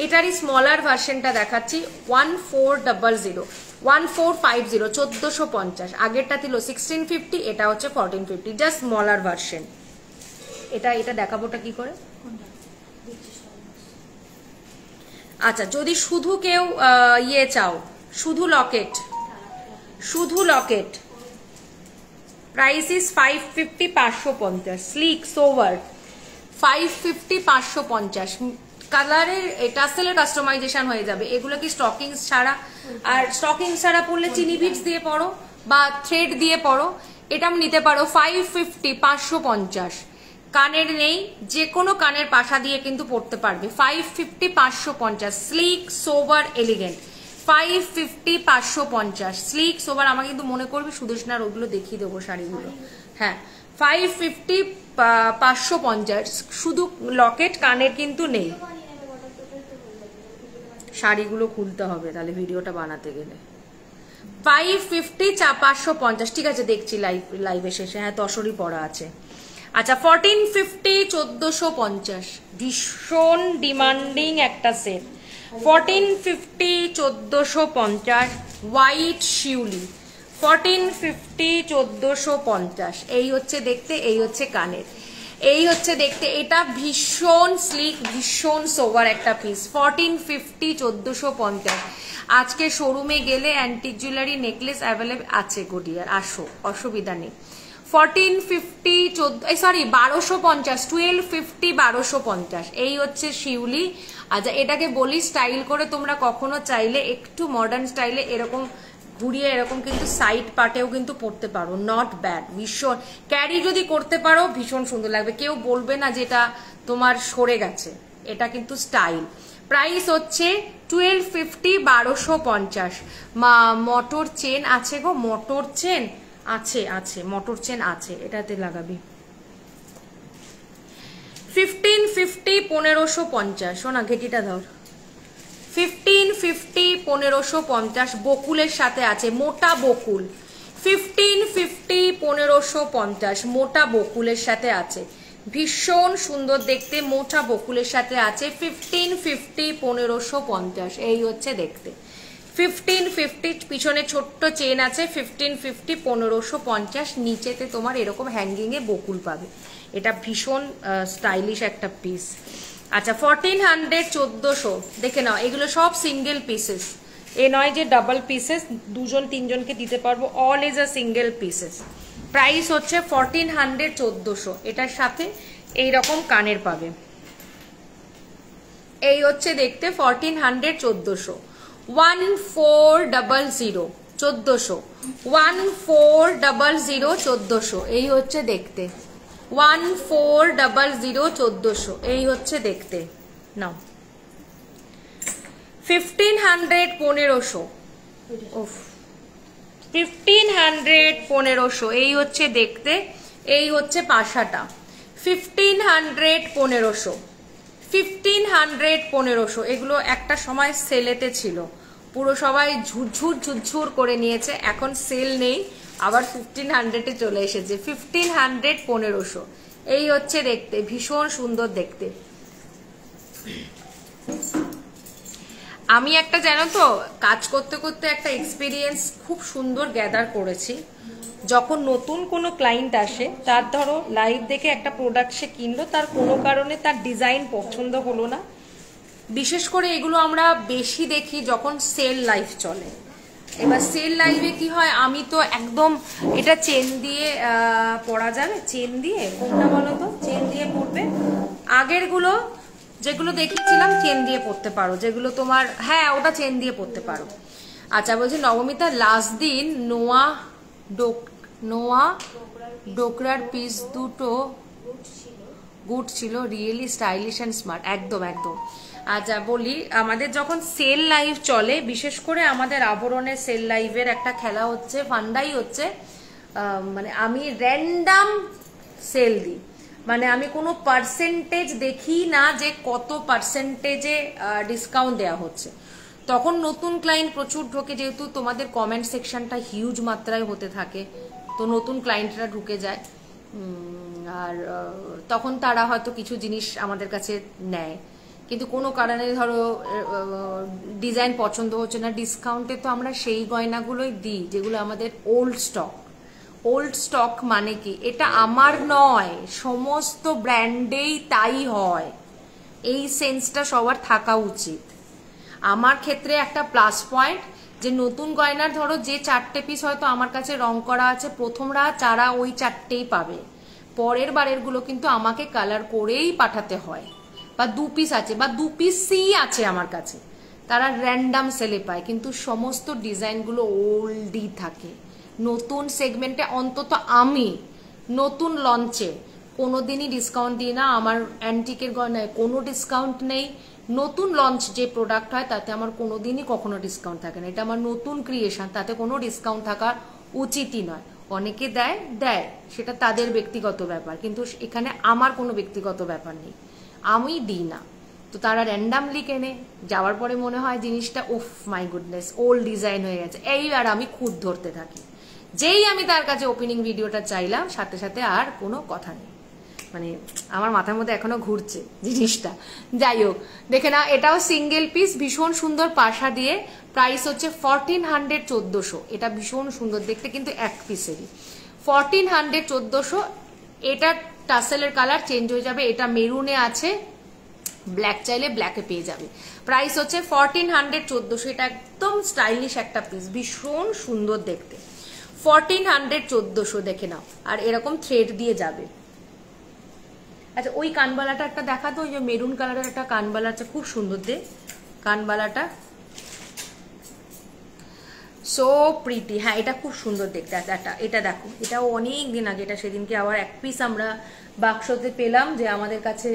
এটারই স্মলার ভার্সনটা দেখাচ্ছি 1400, 1450, 1450। আগেরটা ছিল 1650, এটা হচ্ছে 1450, জাস্ট স্মলার ভার্সন। এটা দেখাবোটা কি করে? আচ্ছা যদি শুধু কেউ ইয়ে চাও, শুধু লকেট, শুধু Locket, price is 550, 550, slick sober 550, 550। কালারের টাসেলের কাস্টমাইজেশন হয়ে যাবে। এগুলো কি স্টকিংস ছাড়া, আর স্টকিংস ছাড়া পড়লে চিনি বিটস দিয়ে পড়ো বা থ্রেড দিয়ে পড়ো, এটা নিতে পারো 550, 550। কানের নেই, যে কোনো কানের পাশা দিয়ে কিন্তু পড়তে পারবে। 550, 550, slick sober elegant. 550, 550, slick sober. আমার কিন্তু মনে করবি সুদেশনার ওগুলো দেখিয়ে দেবো শাড়িগুলো। হ্যাঁ 550, 550, শুধু লকেট, কানের কিন্তু নেই। শাড়িগুলো খুলতে হবে তাহলে ভিডিওটা বানাতে গেলে। 550, 550, ঠিক আছে দেখছি লাইভে শেষে। হ্যাঁ তসরই পড়া আছে। আচ্ছা 1450, 1450, ভীষণ ডিমান্ডিং একটা সেট। 1450, 1450, হোয়াইট শিউলি। 1450, 1450, এই হচ্ছে দেখতে, এই হচ্ছে কানের, এই হচ্ছে দেখতে। এটা ভীষণ স্লিক, ভীষণ সোভার একটা পিস। 1450, 1450। আজকে শোরুমে গেলে অ্যান্টিক জুয়েলারি নেকলেস অ্যাভেলেবল আছে গডিয়ার, আসো, অসুবিধা নেই। 1450, 1250, 1250, 1250, এই হচ্ছে শিউলি। আচ্ছা এটাকে বলি স্টাইল করে তোমরা কখনো চাইলে একটু মডার্ন স্টাইলে এরকম ঘুরিয়ে এরকম কিন্তু সাইড পার্টেও কিন্তু পড়তে পারো, নট ব্যাড। ভীষণ ক্যারি যদি করতে পারো ভীষণ সুন্দর লাগবে, কেউ বলবে না যেটা তোমার সরে গেছে। এটা কিন্তু স্টাইল। প্রাইস হচ্ছে 1250, 1250। মোটর চেন আছে গো, মোটর চেন আছে, আছে মোটর চেন আছে, এটাতে লাগাবি। 1550, 1550, শোনা ঘেটিটা ধর। 1550, 1550, বকুলের সাথে আছে, মোটা বকুল। 1550, 1550, মোটা বকুলের সাথে আছে, ভীষণ সুন্দর দেখতে, মোটা বকুলের সাথে আছে। 1550, 1550, এই হচ্ছে দেখতে। 1550, পিছনে ছোট্ট চেন আছে। 1550, 1550, নিচেতে তোমার এরকম হ্যাঙ্গিং এ বকুল পাবে। এটা ভীষণ স্টাইলিশ একটা পিস। আচ্ছা 1400, 1400, দেখে নাও এগুলো সব সিঙ্গেল পিসেস, এ নয় যে ডাবল পিসেস, দুজন তিনজনকে দিতে পারবো, all is a single pieces. Price হচ্ছে 1400, 1400। এটার সাথে এইরকম কানের পাবে, এই হচ্ছে দেখতে 1400, 1400। 1400, 1400, 1400, 1400, এই হচ্ছে দেখতে। 1400, 1400, এই হচ্ছে দেখতে। নাও 1500 1500 উফ 1500 1500 এই হচ্ছে দেখতে, এই হচ্ছে পাশাটা 1500 1500 1500 1500 এগুলো একটা সময় সেলেতে ছিল, পুরো সবাই ঝুরঝুর ঝুরঝুর করে নিয়েছে, এখন সেল নেই, আবার 1500 চলে এসেছে। 1500 1500 এই হচ্ছে দেখতে, ভীষণ সুন্দর দেখতে। আমি একটা জানো তো কাজ করতে করতে একটা এক্সপিরিয়েন্স খুব সুন্দর গ্যাদার করেছি। যখন নতুন কোনো ক্লায়েন্ট আসে, তার ধরো লাইভ দেখে একটা প্রোডাক্ট সে কিনলো, তার কোনো কারণে তার ডিজাইন পছন্দ হলো না, বিশেষ করে এগুলো আমরা বেশি দেখি যখন সেল লাইভ চলে। এবার সেল লাইভে কি হয়, আমি তো একদম এটা চেন দিয়ে পরা যাবে, চেন দিয়ে কোনটা বলো তো, চেন দিয়ে পরবে, আগেরগুলো যেগুলো দেখিয়েছিলাম চেন দিয়ে পড়তে পারো, যেগুলো তোমার হ্যাঁ ওটা চেন দিয়ে পড়তে পারো। আচ্ছা বলছি নবমিতার লাস্ট দিন নোয়া ডোকরার পিস দুটো গুড ছিল, রিয়েলি স্টাইলিশ অ্যান্ড স্মার্ট, একদম একদম। আচ্ছা বলি, আমাদের যখন সেল লাইভ চলে, বিশেষ করে আমাদের আবরণের সেল লাইভের একটা খেলা হচ্ছে, ফান্ডাই হচ্ছে, মানে আমি র্যান্ডাম সেল দিই, মানে আমি কোনো পার্সেন্টেজ দেখি না যে কত পার্সেন্টেজে ডিসকাউন্ট দেওয়া হচ্ছে। তখন নতুন ক্লায়েন্ট প্রচুর ঢোকে, যেহেতু তোমাদের কমেন্ট সেকশনটা হিউজ মাত্রায় হতে থাকে, তো নতুন ক্লায়েন্টরা ঢুকে যায়, আর তখন তারা হয়তো কিছু জিনিস আমাদের কাছে নেয়, কিন্তু কোনো কারণে ধরো ডিজাইন পছন্দ হচ্ছে না, ডিসকাউন্টে তো আমরা সেই গয়নাগুলোই দিই যেগুলো আমাদের ওল্ড স্টক। ওল্ড স্টক মানে কি, এটা আমার নয়, সমস্ত ব্র্যান্ডেই তাই হয়, এই সেন্সটা সবার থাকা উচিত। আমার ক্ষেত্রে একটা প্লাস পয়েন্ট যে নতুন গয়নার ধরো যে 4টে পিস হয়তো আমার কাছে রং করা আছে, প্রথমরা যারা ওই 4টেই পাবে, পরের বারের গুলো কিন্তু আমাকে কালার করেই পাঠাতে হয়, বা 2 পিস আছে বা 2 পিসই আছে আমার কাছে, তারা র্যান্ডাম সেলে পায়, কিন্তু সমস্ত ডিজাইনগুলো ওল্ডই থাকে। নতুন সেগমেন্টে অন্তত আমি নতুন লঞ্চে কোনোদিনই ডিসকাউন্ট দিই না, আমার অ্যান্টিকের গয়নায় কোনো ডিসকাউন্ট নেই, নতুন লঞ্চ যে প্রোডাক্ট হয় তাতে আমার কোনোদিনই কখনো ডিসকাউন্ট থাকে না, এটা আমার নতুন ক্রিয়েশন, তাতে কোনো ডিসকাউন্ট থাকার উচিতই নয়। অনেকে দেয় সেটা তাদের ব্যক্তিগত ব্যাপার, কিন্তু এখানে আমার কোনো ব্যক্তিগত ব্যাপার নেই, আমি দিই না। তো তারা র্যান্ডামলি কেনে, যাওয়ার পরে মনে হয় জিনিসটা উফ মাই গুডনেস ওল্ড ডিজাইন হয়ে গেছে, এইবার আমি খুদ ধরতে থাকি। যেই আমি তার কাছে ওপেনিং ভিডিওটা চাইলাম, সাথে সাথে আর কোনো কথা নেই, মানে আমার মাথার মধ্যে এখনো ঘুরছে জিনিসটা। যাই হোক দেখে না, এটাও সিঙ্গেল পিস, ভীষণ সুন্দর পাশা দিয়ে, প্রাইস হচ্ছে 1400 1400, এটা ভীষণ সুন্দর দেখতে, কিন্তু এক পিসেরই 1400 1400। এটা টাসেলের কালার চেঞ্জ হয়ে যাবে, এটা মেরুনে আছে, ব্ল্যাক চাইলে ব্ল্যাকে পেয়ে যাবে। প্রাইস হচ্ছে 1400 1400, এটা একদম স্টাইলিশ একটা পিস, ভীষণ সুন্দর দেখতে, 1400 1400 দেখে নাও, আর এরকম থ্রেড দিয়ে যাবে। আচ্ছা ওই কানবালাটা একটা দেখাতো, ওই যে মেরুন কালারের একটা কানবালা আছে, খুব সুন্দর দে কানবালাটা, সো প্রিটি, হ্যাঁ এটা খুব সুন্দর দেখতে। এটা দেখো, এটাও অনেক দিন আগে, এটা সেদিনকে আবার এক পিস আমরা বাক্সতে পেলাম, যে আমাদের কাছে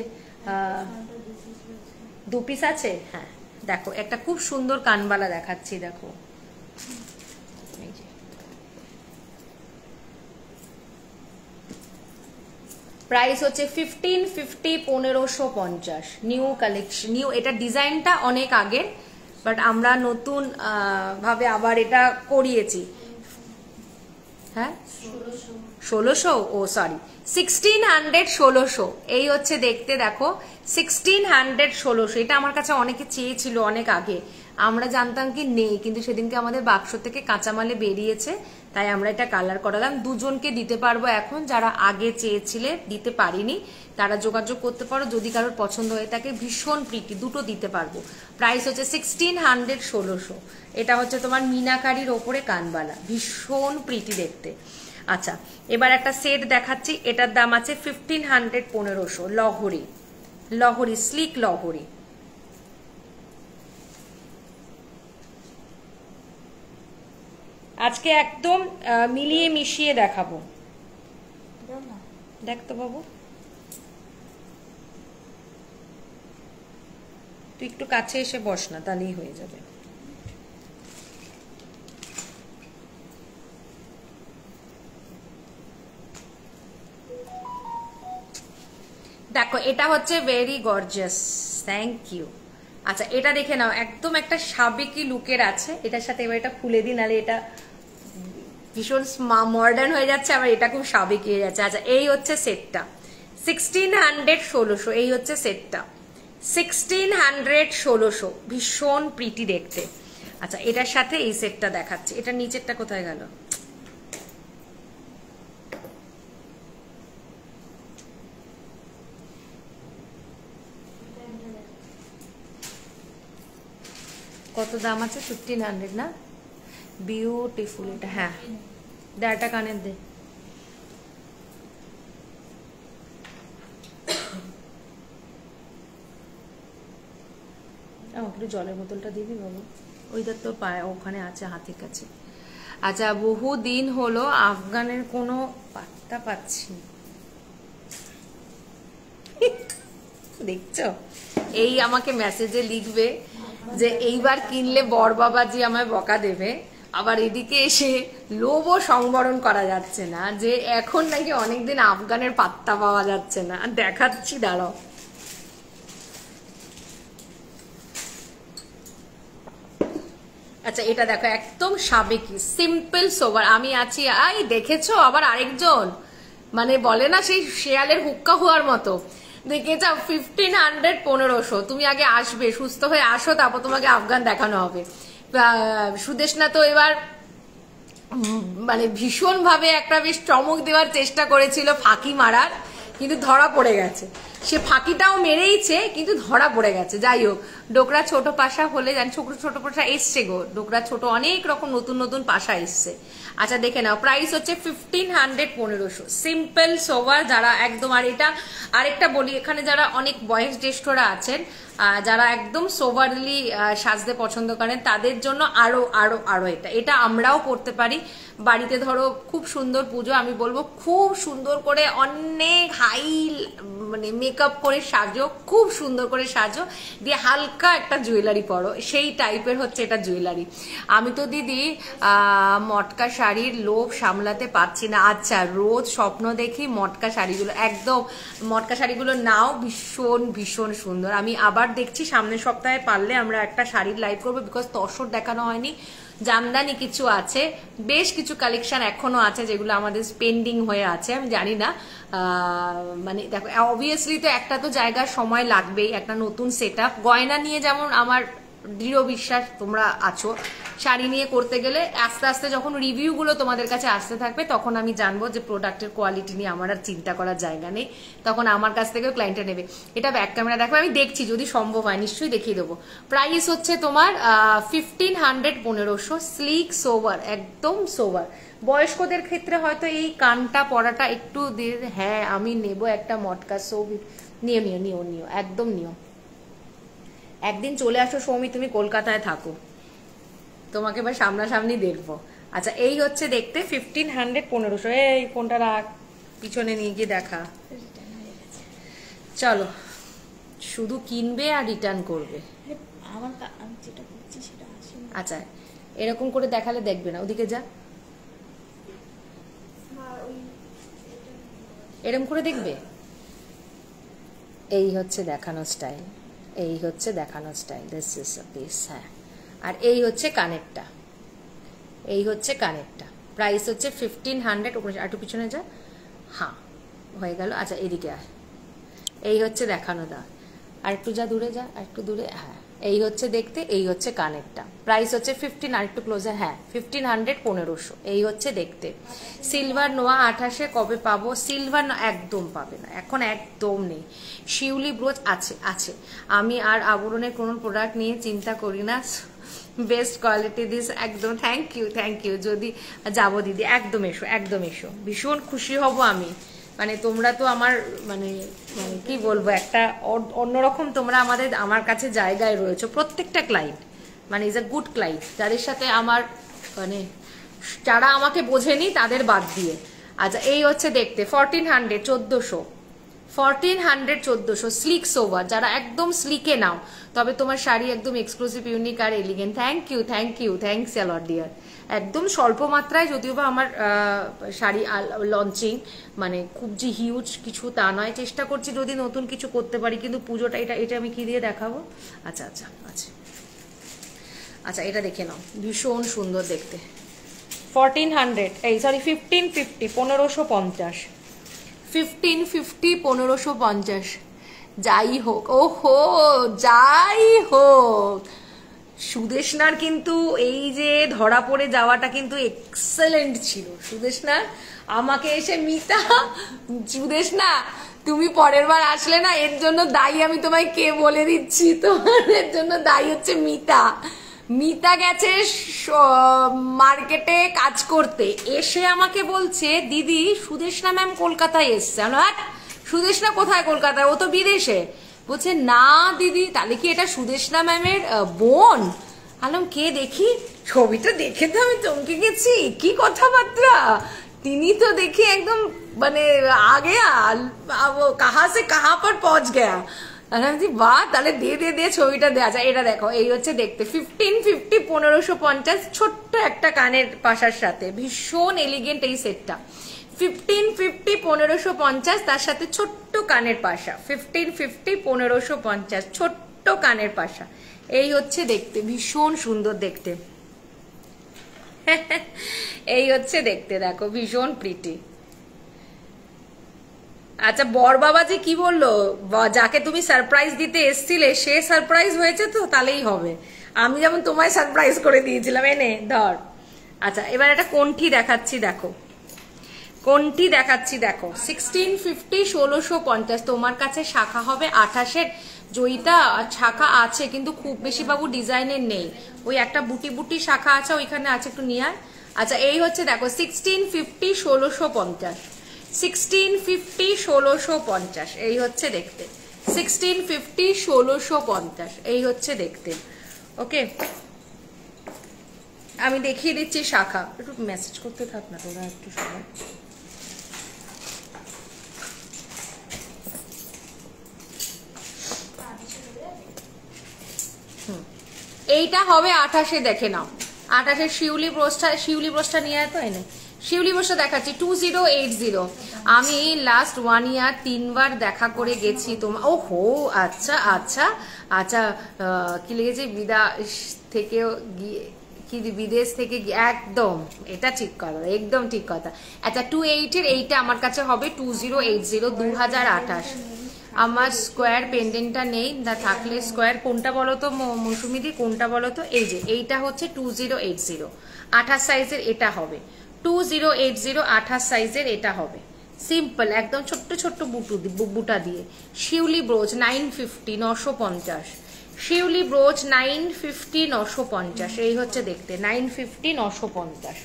2 পিস আছে। হ্যাঁ দেখো একটা খুব সুন্দর কানবালা দেখাচ্ছি, দেখো প্রাইস হচ্ছে 1550 1550, নিউ কালেকশন, নিউ, এটা ডিজাইনটা অনেক আগের, বাট আমরা নতুন ভাবে আবার এটা করিয়েছি। হ্যাঁ 1600, ও সরি 1600 1600, এই হচ্ছে দেখতে, দেখো 1600 1600, এটা আমার কাছে অনেকে চেয়েছিল অনেক আগে, আমরা জানতাম কি নেই, কিন্তু সেদিনকে আমাদের বাক্স থেকে কাঁচামালে বেরিয়েছে, তাই আমরা এটা কালার করালাম। দুজনকে দিতে পারবো এখন, যারা আগে চেয়েছিলে দিতে পারিনি তারা যোগাযোগ করতে পারো, যদি কারোর পছন্দ হয়ে থাকে, ভীষণ প্রিটি, দুটো দিতে পারবো। প্রাইস হচ্ছে 1600 1600, এটা হচ্ছে তোমার মিনাকারির ওপরে কানবালা, ভীষণ প্রিটি দেখতে। আচ্ছা এবার একটা সেট দেখাচ্ছি, এটার দাম আছে 1500 1500, লহরি স্লিক লহরি। আজকে একদম মিলিয়ে মিশিয়ে দেখাবো, দেখতো বাবু। তুই একটু কাছে এসে বস না, তাহলেই হয়ে যাবে। দেখো এটা হচ্ছে ভেরি গর্জিয়াস, থ্যাংক ইউ। আচ্ছা এটা দেখে নাও, একদম একটা সাবেকি লুকের আছে। এটার সাথে এবার এটা খুলে দিই, নাহলে এটা ভীষণ মডার্ন হয়ে যাচ্ছে, আবার এটা খুব সাবেকি হয়ে যাচ্ছে। আচ্ছা এই হচ্ছে সেটটা 1600 1600, এই হচ্ছে সেটটা 1600 1600, ভীষণ প্রিটি দেখতে। আচ্ছা এটার সাথে এই সেটটা দেখাচ্ছে, এটা নিচেরটা কোথায় গেল? কত দাম আছে? 1500 না? বিউটিফুল এটা। হ্যাঁ দেড়টা কানের দে। একটু জলের বোতলটা দিবি বাবু? ওইটার তো পায় ওখানে আছে হাতের কাছে। আচ্ছা বহু দিন হলো আফগানের কোনো পাত্তা পাচ্ছি। দেখছো, এই আমাকে মেসেজে লিখবে যে এইবার কিনলে বর বাবাজি আমায় বকা দেবে, আবার এদিকে এসে লোভও সংবরণ করা যাচ্ছে না যে এখন নাকি অনেকদিন আফগানের পাত্তা পাওয়া যাচ্ছে না। দেখাচ্ছি দাঁড়াও। আচ্ছা এটা দেখো একদম সাবেকি সিম্পল সোবার। আমি আছি, আই দেখেছো আবার আরেকজন মানে বলে না সেই শেয়ালের হুক্কা হওয়ার মতো, দেখে যাও 1500 1500। তুমি আগে আসবে, সুস্থ হয়ে আসো, তারপর তোমাকে আফগান দেখানো হবে। সুদেশনা তো এবার মানে ভীষণ ভাবে একটা বেশ চমক দেওয়ার চেষ্টা করেছিল, ফাঁকি মারার, কিন্তু ধরা পড়ে গেছে। সে ফাঁকিটাও মেরেইছে কিন্তু ধরা পড়ে গেছে। যাই হোক, ডোকরা ছোট পাশা হলে জানি, ছোট ছোট পাশা এসছে গো, ডোকরা ছোট অনেক রকম নতুন নতুন পাশা এসছে। আচ্ছা দেখে নাও, প্রাইস হচ্ছে 1500 1500, সিম্পল সোভার যারা একদম। আর এটা আরেকটা বলি, এখানে যারা অনেক বয়স জ্যেষ্ঠরা আছেন, যারা একদম সোভারলি সাজতে পছন্দ করেন, তাদের জন্য আরো আরো আরো এটা আমরাও করতে পারি বাড়িতে। ধরো খুব সুন্দর পুজো, আমি বলবো খুব সুন্দর করে অনেক হাই মানে মেকআপ করে সাজো, খুব সুন্দর করে সাজো, দিয়ে হালকা একটা জুয়েলারি পরো, সেই টাইপের হচ্ছে এটা জুয়েলারি। আমি তো দিদি মটকা শাড়ির লোভ সামলাতে পারছি না। আচ্ছা রোজ স্বপ্ন দেখি মটকা শাড়িগুলো, একদম মটকা শাড়িগুলো নাও, ভীষণ ভীষণ সুন্দর। আমি আবার দেখছি সামনের সপ্তাহে পারলে আমরা একটা শাড়ির লাইভ করবো, বিকজ তসর দেখানো হয়নি। জামদানি কিছু আছে, বেশ কিছু কালেকশন এখনো আছে যেগুলো আমাদের পেন্ডিং হয়ে আছে। আমি জানি না মানে দেখো অবভিয়াসলি তো একটা তো জায়গার সময় লাগবেই, একটা নতুন সেট আপ। গয়না নিয়ে যেমন আমার দৃঢ় বিশ্বাস তোমরা আছো, শাড়ি নিয়ে করতে গেলে আস্তে আস্তে যখন রিভিউগুলো তোমাদের কাছে আসতে থাকবে, তখন আমি জানবো যে প্রোডাক্টের কোয়ালিটি নিয়ে আমার আর চিন্তা করার জায়গা নেই, তখন আমার কাছ থেকেও ক্লায়েন্টে নেবে। এটা ব্যাক ক্যামেরা দেখো, আমি দেখছি যদি সম্ভব হয় নিশ্চয়ই দেখিয়ে দেবো। প্রাইস হচ্ছে তোমার 1500 1500, স্লিক সোভার, একদম সোভার। বয়স্কদের ক্ষেত্রে হয়তো এই কানটা পরাটা একটু হ্যাঁ আমি নেব একটা মটকা। সৌমি নিও নিও নিও নিও, একদম নিও। একদিন চলে আসো সৌমি, তুমি কলকাতায় থাকো, তোমাকে এবার সামনাসামনি দেখবো। আচ্ছা এই হচ্ছে দেখতে 1500 1500। এই ফোনটা রাখ, পিছনে নিয়ে গিয়ে দেখা। চলো, শুধু কিনবে আর রিটার্ন করবে। আচ্ছা এরকম করে দেখালে দেখবে না, ওদিকে যা, এরকম করে দেখবে। এই হচ্ছে দেখানো স্টাইল, এই হচ্ছে দেখানো style, this is a piece. হ্যাঁ আর এই হচ্ছে কানেরটা, এই হচ্ছে কানেরটা। প্রাইস হচ্ছে 1500। আর একটু পিছনে যা, হ্যাঁ হয়ে গেল। আচ্ছা এদিকে আয়, এই হচ্ছে দেখানো দা, আর একটু যা দূরে যা, আর একটু দূরে। হ্যাঁ এই হচ্ছে দেখতে, এই হচ্ছে কানেরটা। প্রাইস হচ্ছে 15। আর একটু ক্লোজে, হ্যাঁ 1500 1500। এই হচ্ছে দেখতে। সিলভার নোয়া 28-এ কবে পাবো? সিলভার একদম পাবে না এখন, একদম নেই। শিউলি ব্রোচ আছে আছে। আমি আর আবরণের কোনো প্রোডাক্ট নিয়ে চিন্তা করি না, বেস্ট কোয়ালিটি দিস। একদম থ্যাংক ইউ থ্যাংক ইউ। যদি যাবো দিদি, একদম এসো একদম এসো, ভীষণ খুশি হব আমি। মানে তোমরা তো আমার মানে মানে কি বলবো, একটা অন্যরকম তোমরা আমার কাছে জায়গায় রয়েছে। প্রত্যেকটা ক্লায়েন্ট মানে ইজ আ গুড ক্লায়েন্ট, যাদের সাথে আমার মানে যারা আমাকে বোঝেনি তাদের বাদ দিয়ে। আচ্ছা এই হচ্ছে দেখতে 1400 1400 1400 1400 স্লিক সোভার। যারা একদম স্লিকে নাও তবে তোমার শাড়ি একদম এক্সক্লুসিভ, ইউনিক আর elegant. Thank you, thanks a lot dear. একদম স্বল্প মাত্রায়, যদিও বা আমার শাড়ি লঞ্চিং, মানে খুব যে হিউজ কিছু তা নয়। চেষ্টা করছি যদি নতুন কিছু করতে পারি, কিন্তু পুজোটা এটা আমি কি দিয়ে দেখাবো? আচ্ছা আচ্ছা আচ্ছা আচ্ছা, এটা দেখে নাও, ভীষণ সুন্দর দেখতে। 1400, এই সরি 1550, 1550, 1550, 1550। যাই হোক, ওহো যাই হোক, সুদেশনার কিন্তু এই যে ধরা পড়ে যাওয়াটা কিন্তু এক্সেলেন্ট ছিল। সুদেশনা আমাকে এসে মিতা, সুদেশনা তুমি পরের বার আসলে না, এর জন্য দায়ী আমি তোমায় কে বলে দিচ্ছি, তোমার এর জন্য দায়ী হচ্ছে মিতা। মিতা গেছে মার্কেটে কাজ করতে, এসে আমাকে বলছে দিদি সুদেশনা ম্যাম কলকাতায় এসছে। সুদেশনা কোথায় কলকাতায়? ও তো বিদেশে। বলছে না দিদি, তাহলে কি এটা সুদেশনা ম্যামের বোন? আলম কে দেখি, ছবিটা দেখে তো আমি চমকে গেছি, কি কথাবার্তা। তিনি তো দেখি একদম মানে আগে কাহা সে কাহা পর পৌঁছ গয়া। বাহ, তাহলে দিয়ে ছবিটা দেওয়া যায়। এটা দেখো, এই হচ্ছে দেখতে 1550, 1550, ছোট্ট একটা কানের পাশার সাথে, ভীষণ এলিগেন্ট এই সেটটা। 1550, 1550, তার সাথে ছোট্ট কানের পাশা। 1550, 1550, ছোট্ট কানের পাশা। এই হচ্ছে দেখতে, ভীষণ সুন্দর দেখতে। এই হচ্ছে দেখতে, দেখো ভীষণ প্রিটি। আচ্ছা, বর বাবাজি কি বললো? যাকে তুমি সারপ্রাইজ দিতে এসছিলে সে সারপ্রাইজ হয়েছে তো, তাহলেই হবে। আমি যেমন তোমায় সারপ্রাইজ করে দিয়েছিলাম, এনে ধর। আচ্ছা, এবার একটা কণ্ঠি দেখাচ্ছি, দেখো কোনটি দেখাচ্ছি, দেখো 1650, 1650। তোমার কাছে শাখা হবে 28-এর, জয়িতা শাখা আছে কিন্তু খুব বেশি বাবু ডিজাইনের নেই, ওই একটা বুটি বুটি শাখা আছে, ওইখানে আছে, একটু নিয়ে আয়। আচ্ছা, এই হচ্ছে দেখো 1650, 1650, 1650, 1650, এই হচ্ছে দেখতে 1650, 1650, এই হচ্ছে দেখতে। ওকে, আমি দেখিয়ে দিচ্ছি শাখা। একটু মেসেজ করতে থাক না তোরা একটু সবাই। এইটা হবে 28-এ, দেখে নাও 28-এর শিউলি ব্রোচটা নিয়ে আয় তো, এনে শিউলি ব্রোচটা দেখাচ্ছি 2080। আমি লাস্ট 1 ইয়ার 3 বার দেখা করে গেছি তোমার। ও হো, আচ্ছা আচ্ছা আচ্ছা, কি লেগেছে? বিদেশ থেকে গিয়ে, কি বিদেশ থেকে একদম, এটা ঠিক কথা, একদম ঠিক কথা। আচ্ছা, 280-এর এইটা আমার কাছে হবে 2080, 2028। আমার স্কোয়ার পেন্ডেন্টটা নেই, থাকলে স্কোয়ার কোনটা বলো তো মৌসুমিদি, কোনটা বলো তো? এই যে এইটা হচ্ছে 2080, 28 সাইজের এটা হবে 2080, 28 সাইজের এটা হবে। সিম্পল একদম, ছোট্ট ছোট্ট বুটা দিয়ে। শিউলি ব্রোচ 950, 950, শিউলি ব্রোচ 950, 950, এই হচ্ছে দেখতে 950, 950।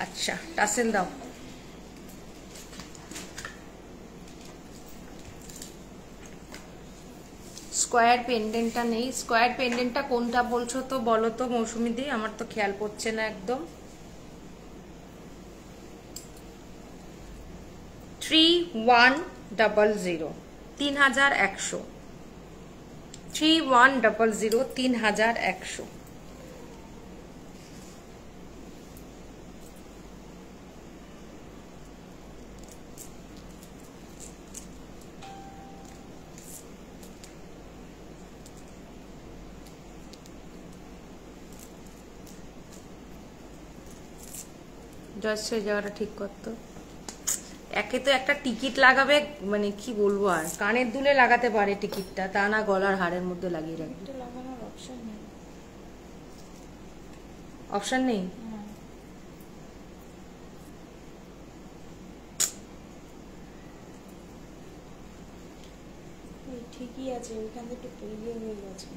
আচ্ছা, টাসেল দাও। স্কোয়ার পেন্ডেন্টটা নেই, স্কোয়ার পেন্ডেন্টটা কোনটা বলছো তো বলো তো মৌসুমি দি, আমার তো খেয়াল পড়ছে না একদম। 3100, 3100, 3100, 3100। জাস্ট সেই জায়গাটা ঠিক করতো। একে তো একটা টিকিট লাগাবে, মানে কি বলবো, আর কানের দুলে লাগাতে পারে টিকিটটা, তা না গলার হাড়ের মধ্যে লাগিয়ে রাখবে। লাগানোর অপশন নেই, অপশন নেই। ঠিকই আছে, ওইখান থেকে একটু ইয়ে হয়ে গেছে।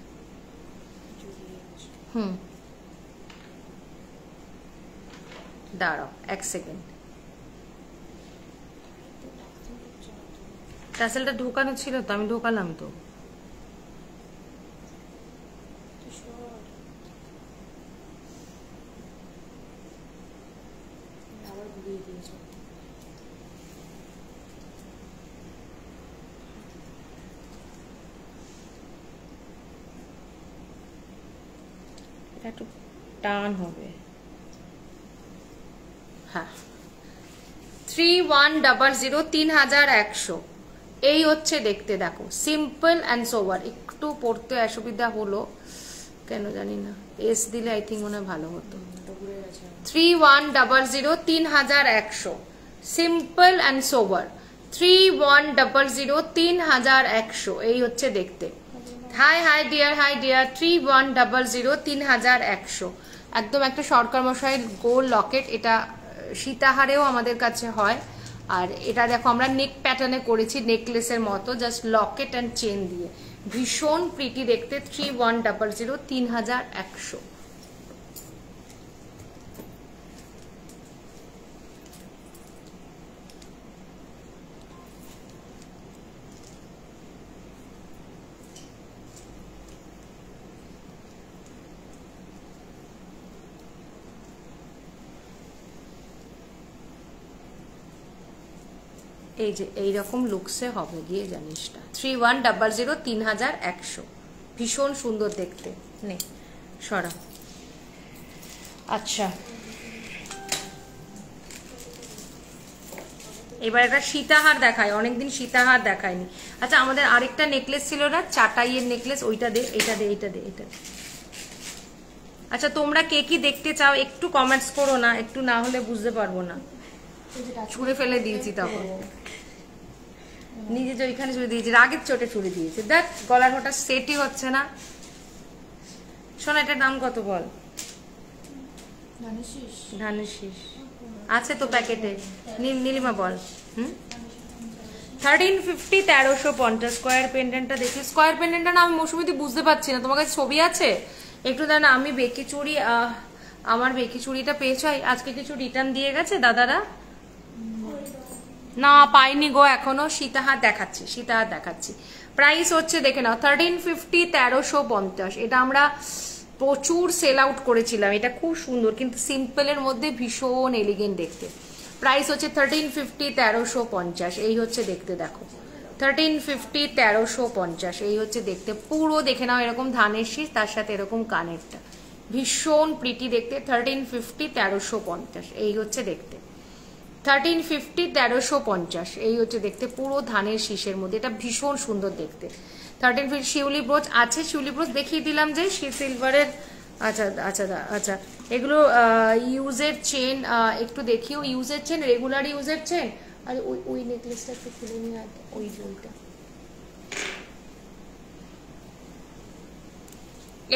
দাঁড়াও 1 সেকেন্ড, টাসেলটা ঢোকানো ছিল তো, আমি ঢোকালাম তো। একটু টান হবে। হ্যাঁ 3100 3100 এই হচ্ছে দেখতে। দেখো সিম্পল অ্যান্ড সোবার। একটু পড়তে অসুবিধা হলো কেন জানি না, এস দিলে আই থিঙ্ক মনে হয় ভালো হতো। 3100 3100 সিম্পল অ্যান্ড সোবার। 3100 3100 এই হচ্ছে দেখতে। High high deer, high deer. 3100 3100 একদম একটা সরকার মশাইয়ের গোল লকেট। এটা সীতাহারেও আমাদের কাছে হয়। আর এটা দেখো আমরা নেক প্যাটার্নে করেছি, নেকলেসের মতো, জাস্ট লকেট অ্যান্ড চেন দিয়ে। ভীষণ প্রিটি দেখতে। 3100 3100। এই যে এইরকম লুকসে হবে গিয়ে জানিসটা। 3100 3100 ভীষণ সুন্দর দেখতে। নে সরা। আচ্ছা এবার একটা সীতাহার দেখায়, অনেকদিন সীতাহার দেখায়নি। আচ্ছা আমাদের আরেকটা নেকলেস ছিল না, চাটাইয়ের নেকলেস, ওইটা দে, এটা দে, এটা দে, এটা। আচ্ছা তোমরা কে কি দেখতে চাও একটু কমেন্টস করো না, একটু না হলে বুঝতে পারবো না। ছুঁড়ে ফেলে দিয়েছি তখন, নিজে যে ওইখানে ছুড়ে দিয়েছি, রাগের চোটে ছুড়ে দিয়েছি। দেখ গলার ওটা সেটই হচ্ছে না। শোনা এটার দাম কত বল? ধানের শীষ আছে তো প্যাকেটে, নীলিমা বল। 1350 1350 স্কোয়ার পেন্ডেন্টটা দেখি। স্কোয়ার পেন্ডেন্টটা না আমি মৌসুমিতে বুঝতে পারছি না, তোমার কাছে ছবি আছে একটু দেন। আমি বেকি চুড়ি, আমার বেকি চুড়িটা পেয়েছ আজকে, কিছু রিটার্ন দিয়ে গেছে দাদারা? না পাইনি গো এখনো। সীতাহার দেখাচ্ছি, সীতাহার দেখাচ্ছি। প্রাইস হচ্ছে দেখে নাও 1350 1350। এটা আমরা প্রচুর সেল আউট করেছিলাম, এটা খুব সুন্দর কিন্তু সিম্পলের মধ্যে ভীষণ এলিগেন্ট দেখতে। প্রাইস হচ্ছে 1350 1350 এই হচ্ছে দেখতে। দেখো 1350 1350 এই হচ্ছে দেখতে। পুরো দেখে নাও এরকম ধানের শীষ, তার সাথে এরকম কানেরটা, ভীষণ প্রিটি দেখতে। 1350 1350 এই হচ্ছে দেখতে। 1350 1350 এই হচ্ছে দেখতে, পুরো ধানের শীষের মধ্যে। এটা ভীষণ সুন্দর দেখতে। 1350 শিউলি ব্রোচ আছে, শিউলি ব্রোচ দেখিয়ে দিলাম যে সিলভারের। আচ্ছা আচ্ছা আচ্ছা এগুলো ইউজের চেন, একটু দেখিও ইউজের চেন, রেগুলার ইউজের চেন। আর ওই ওই নেকলেসটা একটু খুলে নিয়ে আগে, ওই জলটা।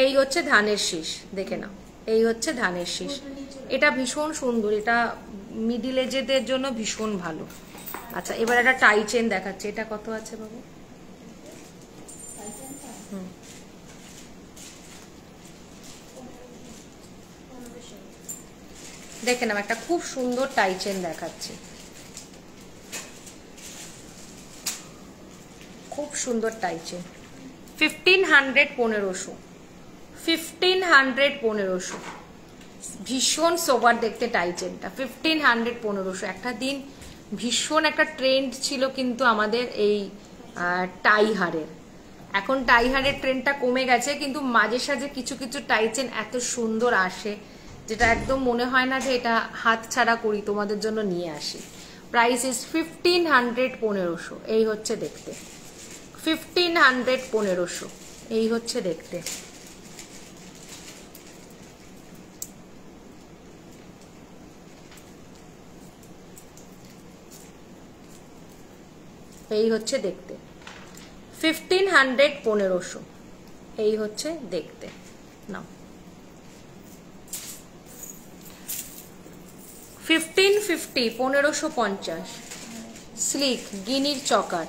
এই হচ্ছে ধানের শীষ দেখে নাও, এই হচ্ছে ধানের শীষ। এটা ভীষণ সুন্দর, এটা মিডিল এজেদের জন্য ভীষণ ভালো। আচ্ছা এবার একটা টাই চেন দেখাচ্ছে, এটা কত আছে বাবু? দেখে নাও একটা খুব সুন্দর টাই চেন দেখাচ্ছে, খুব সুন্দর টাই চেন। 1500 1500 1500 1500 ভীষণ সোবার দেখতে টাই চেনটা। 1500 1500 একটা দিন ভীষণ একটা ট্রেন্ড ছিল কিন্তু আমাদের এই টাই হারের। এখন টাই হারের ট্রেন্ডটা কমে গেছে, কিন্তু মাঝে সাঝে কিছু কিছু টাই চেন এত সুন্দর আসে যেটা একদম মনে হয় না যে এটা হাত ছাড়া করি, তোমাদের জন্য নিয়ে আসি। প্রাইস ইজ 1500 1500 এই হচ্ছে দেখতে। 1500 1500 এই হচ্ছে দেখতে। এই হচ্ছে দেখতে 1500 1500 এই হচ্ছে দেখতে। নাও 1550 1550 স্লিক গিনির চকার।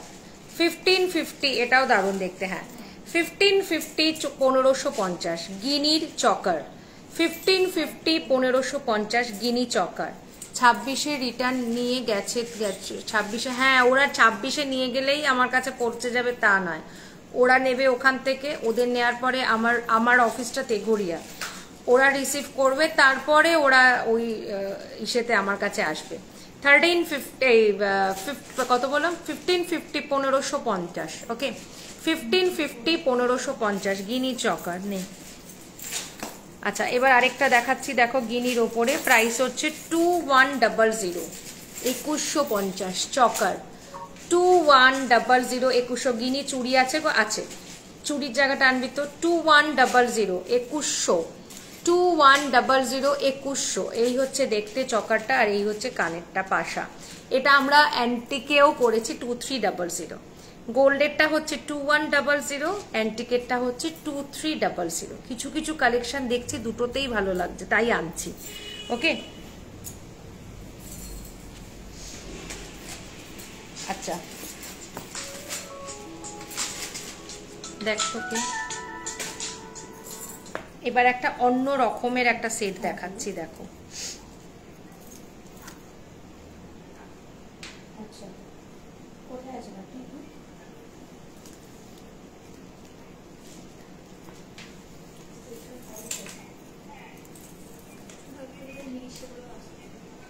1550 এটাও দারুণ দেখতে। হ্যাঁ 1550 1550 গিনির চকার। 1550 1550 গিনি চকার। 26-এ রিটার্ন নিয়ে গেছে 26-এ। হ্যাঁ ওরা 26-এ নিয়ে গেলেই আমার কাছে পৌঁছে যাবে তা নয়, ওরা নেবে ওখান থেকে, ওদের নেওয়ার পরে আমার অফিসটা তেঘরিয়া, ওরা রিসিভ করবে, তারপরে ওরা ওই ইসেতে আমার কাছে আসবে। 1350 কত বললাম? 1550 1550 ওকে। 1550 1550 গিনি চকার। নে আচ্ছা, এবার আরেকটা দেখাচ্ছি, দেখো গিনির ওপরে, প্রাইস হচ্ছে 2100, 2150 চকার, 2100, 2100 গিনি চুড়ি আছে গো, আছে, চুড়ির জায়গাটা আনবি তো, 2100, 2100, 2100, 2100, এই হচ্ছে দেখতে চকারটা, আর এই হচ্ছে কানেরটা পাশা। এটা আমরা অ্যান্টিকেও করেছি 2300, গোল্ডেরটা হচ্ছে 2100, অ্যান্টিকেরটা হচ্ছে 2300। কিছু কিছু কালেকশন দেখছি দুটোতেই ভালো লাগছে, তাই আনছি। ওকে, আচ্ছা দেখো কি, এবার একটা অন্য রকমের একটা সেট দেখাচ্ছি, দেখো। আচ্ছা, কোথায় আছেন আপনি?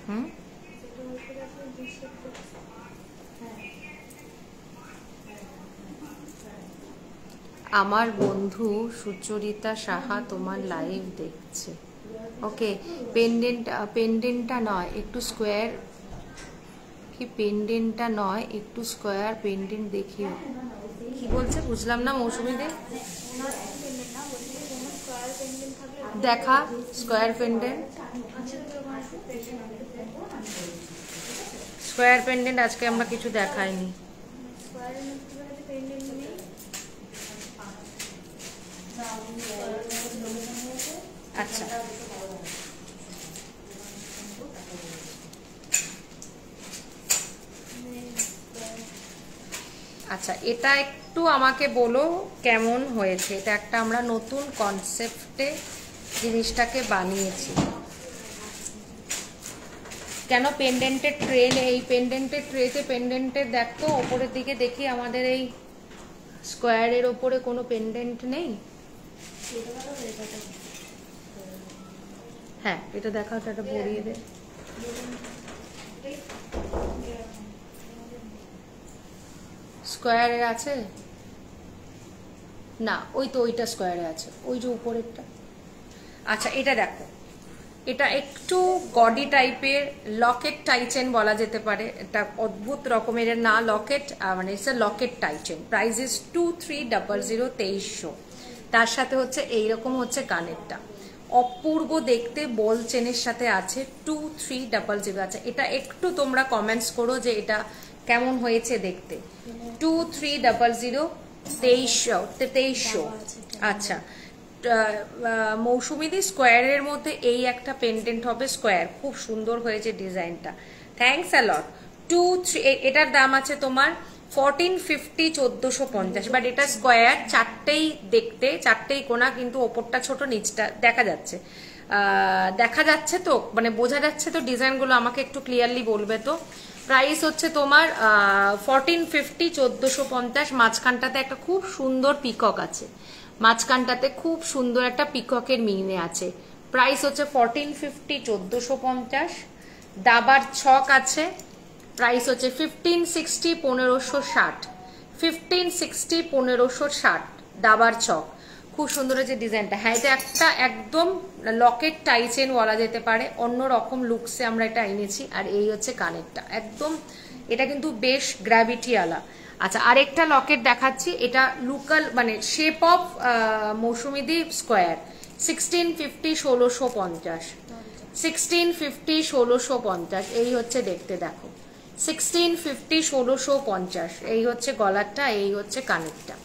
হুম, আমার বন্ধু সুচরিতা সাহা তোমার লাইভ দেখছে। ওকে, পেন্ডেন্টটা নয়, একটু স্কোয়ার, কি পেন্ডেন্টটা নয়, একটু স্কোয়ার পেন্ডেন্ট দেখিও। কি বলছে বুঝলাম না মৌসুমী দে, দেখা স্কোয়ার পেন্ডেন্ট, স্কোয়ার পেন্ডেন্ট আজকে আমরা কিছু দেখাইনি। আচ্ছা, আচ্ছা এটা একটু আমাকে বলো কেমন হয়েছে। এটা একটা আমরা নতুন কনসেপ্টে জিনিসটাকে বানিয়েছি। কেন পেন্ডেন্টের ট্রে, এই পেন্ডেন্টের ট্রেতে পেন্ডেন্টের দেখতো ওপরের দিকে দেখি আমাদের এই স্কোয়ারের ওপরে কোনো পেন্ডেন্ট নেই। হ্যাঁ, এটা দেখাও, এটা ভরিয়ে দে। স্কোয়ারে আছে না, ওই তো ওইটা স্কোয়ারে আছে, ওই যে উপরেরটা। আচ্ছা এটা দেখো, এটা একটু গডি টাইপের, লকেট টাইচেন বলা যেতে পারে। এটা অদ্ভুত রকমের না, লকেট মানে it's a Locket টাইচেন। Price is 2300, 2300। তার সাথে হচ্ছে এইরকম হচ্ছে কানেরটা, অপূর্ব দেখতে, বল চেনের সাথে আছে, 2300 আছে। এটা একটু তোমরা কমেন্টস করো যে এটা কেমন হয়েছে দেখতে। 2300, 2300। আচ্ছা, মৌসুমীদি স্কোয়ারের মধ্যে এই একটা পেন্ডেন্ট হবে স্কোয়ার, খুব সুন্দর হয়েছে ডিজাইনটা, থ্যাঙ্কস আ লট। 23, এটার দাম আছে তোমার 1450, 1450, বাট এটা স্কোয়ার, চারটেই দেখতে, চারটেই কোনা, কিন্তু ওপরটা ছোট, নিচটা দেখা যাচ্ছে, দেখা যাচ্ছে তো, মানে বোঝা যাচ্ছে তো ডিজাইনগুলো, আমাকে একটু ক্লিয়ারলি বলবে তো। প্রাইস হচ্ছে তোমার 1450, 1450। মাঝখানটাতে একটা খুব সুন্দর পিকক আছে, মাঝখানটাতে খুব সুন্দর একটা পিককের মিনে আছে। প্রাইস হচ্ছে 1450, 1450। দাবার ছক আছে, প্রাইস হচ্ছে 1560, 1560, 1560, 1560 দাবার ছক। খুব সুন্দর হয়েছে ডিজাইনটা। হ্যাঁ, এটা একটা একদম লকেট টাইচেন বলা যেতে পারে, অন্য রকম লুকসে আমরা এটা এনেছি। আর এই হচ্ছে কানেরটা, একদম এটা কিন্তু বেশ গ্র্যাভিটি আলা। আচ্ছা, আরেকটা লকেট দেখাচ্ছি, এটা লোকাল মানে শেপ অফ মৌসুমীদি স্কোয়ার, 1650, 1650, 1650, 1650। এই হচ্ছে দেখতে, দেখো 1650, 1650। এই হচ্ছে গলারটা, এই হচ্ছে কানেরটা।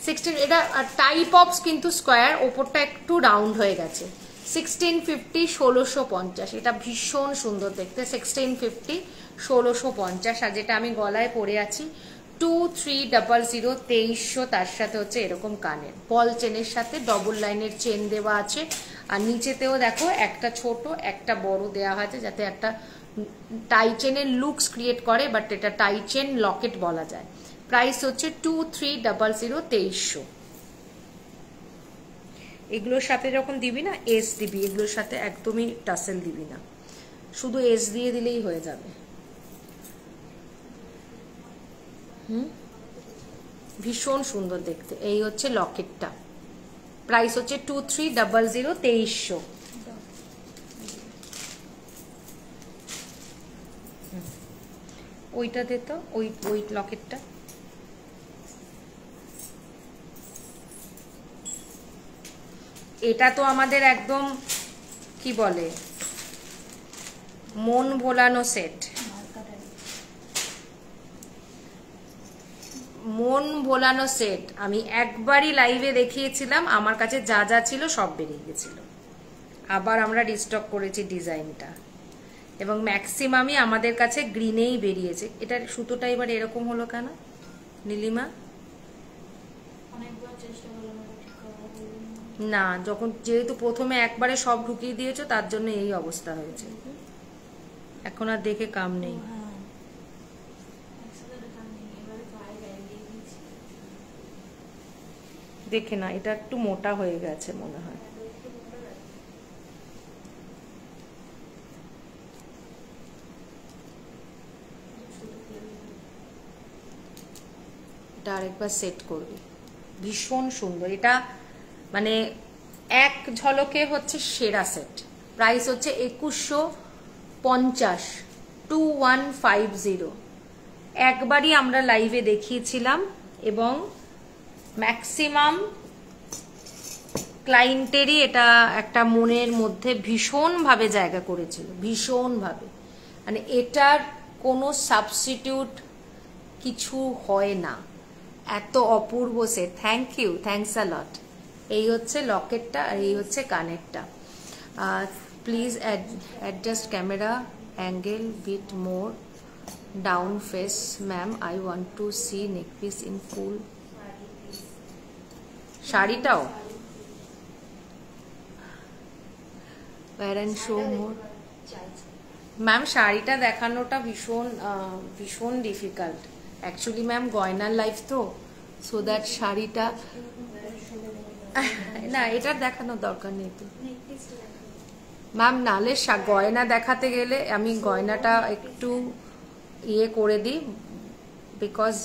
16, এটা টাইপ অফ কিন্তু স্কোয়ার, ওপরটা একটু রাউন্ড হয়ে গেছে। 1650, 1650, এটা ভীষণ সুন্দর দেখতে। 1650, 1650। আর যেটা আমি গলায় পরে আছি 2300, 2300। তার সাথে হচ্ছে এরকম কানের বল চেনের সাথে ডবল লাইনের চেন দেওয়া আছে। আর নিচেতেও দেখো একটা ছোট একটা বড় দেওয়া হয়েছে, যাতে একটা টাই চেনের লুকস ক্রিয়েট করে, বাট এটা টাই চেন লকেট বলা যায়। প্রাইস হচ্ছে 2300, 2300। এগুলোর সাথে যখন দিবি না এস দিবি, এগুলোর সাথে একদমই টাসেল দিবি না, শুধু এস দিয়ে দিলেই হয়ে যাবে। ভীষণ সুন্দর দেখতে। এই হচ্ছে লকেটটা, প্রাইস হচ্ছে 2300 2300। ওইটা দে তো, ওই লকেটটা। এটা তো আমাদের একদম কি বলে মন ভোলানো সেট, মন ভোলানো সেট। আমি একবারই লাইভে দেখিয়েছিলাম, আমার কাছে যা যা ছিল সব বেরিয়ে গেছিল। আবার আমরা রিস্টক করেছি ডিজাইনটা, এবং ম্যাক্সিমামই আমাদের কাছে গ্রিনেই বেরিয়েছে। এটার সুতোটা এবার এরকম হলো কেন নীলিমা? না, যখন যেহেতু প্রথমে একবারে সব ঢুকিয়ে দিয়েছো তার জন্য এই অবস্থা হয়েছে। এখন আর দেখে কাম নেই। দেখে না, এটা একটু মোটা হয়ে গেছে মনে হয়। এটা আরেকবার সেট করবি, ভীষণ সুন্দর। এটা মানে এক ঝলকে হচ্ছে সেরা সেট। প্রাইস হচ্ছে 2150, 2150। একবারই আমরা লাইভে দেখিয়েছিলাম এবং ম্যাক্সিমাম ক্লায়েন্টেরই এটা একটা মনের মধ্যে ভীষণভাবে জায়গা করেছিল, ভীষণভাবে। মানে এটার কোনো সাবস্টিটিউট কিছু হয় না, এত অপূর্ব set. Thank you, thanks a lot. এই হচ্ছে লকেটটা আর এই হচ্ছে কানেরটা। Please adjust camera angle bit more down face ma'am, I want to see neck piece in full. শাড়িটাও প্যারেন্ট শো মোর ম্যাম। শাড়িটা দেখানোটা ভীষণ ডিফিকাল্ট অ্যাকচুয়ালি ম্যাম, গয়নার লাইফ তো, সো দ্যাট শাড়িটা না, এটার দেখানোর দরকার নেই তো ম্যাম। নালে গয়না দেখাতে গেলে আমি গয়নাটা একটু ইয়ে করে দিই, বিকজ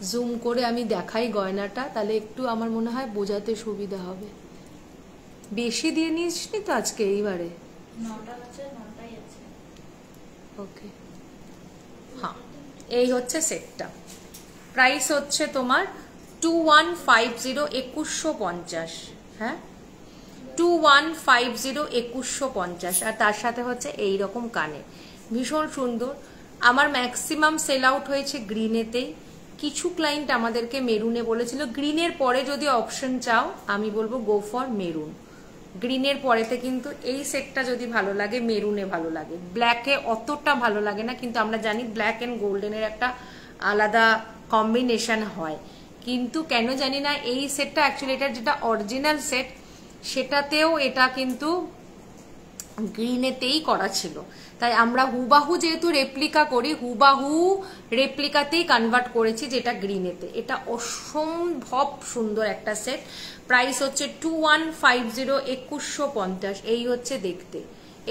জুম করে আমি দেখাই গয়নাটা, তাহলে একটু আমার মনে হয় বোঝাতে সুবিধা হবে। বেশি দিয়ে নিসনি তো আজকে এইবারে? ওকে, হ্যাঁ, এই হচ্ছে সেটটা। প্রাইস হচ্ছে তোমার 2150, 2150। হ্যাঁ, 2150, 2150। আর তার সাথে হচ্ছে এই রকম কানে, ভীষণ সুন্দর। আমার ম্যাক্সিমাম সেল আউট হয়েছে গ্রিনেতেই। কিছু ক্লায়েন্ট আমাদেরকে মেরুনে বলেছিল। গ্রিনের পরে যদি অপশন চাও আমি বলবো গো ফর মেরুন। গ্রিনের পরেতে কিন্তু এই সেটটা যদি ভালো লাগে মেরুনে ভালো লাগে, ব্ল্যাকে অতটা ভালো লাগে না। কিন্তু আমরা জানি ব্ল্যাক এন্ড গোল্ডেনের একটা আলাদা কম্বিনেশন হয়, কিন্তু কেন জানি না এই সেটটা অ্যাকচুয়ালি এটার যেটা অরিজিনাল সেট সেটাতেও এটা কিন্তু গ্রিনেতেই করা ছিল। তাই আমরা হুবাহু যেহেতু রেপ্লিকা করি, হুবাহু রেপ্লিকাতেই কনভার্ট করেছি যেটা গ্রিনেতে। এটা অসম্ভব সুন্দর একটা সেট। প্রাইস হচ্ছে 2150, 2150। এই হচ্ছে দেখতে,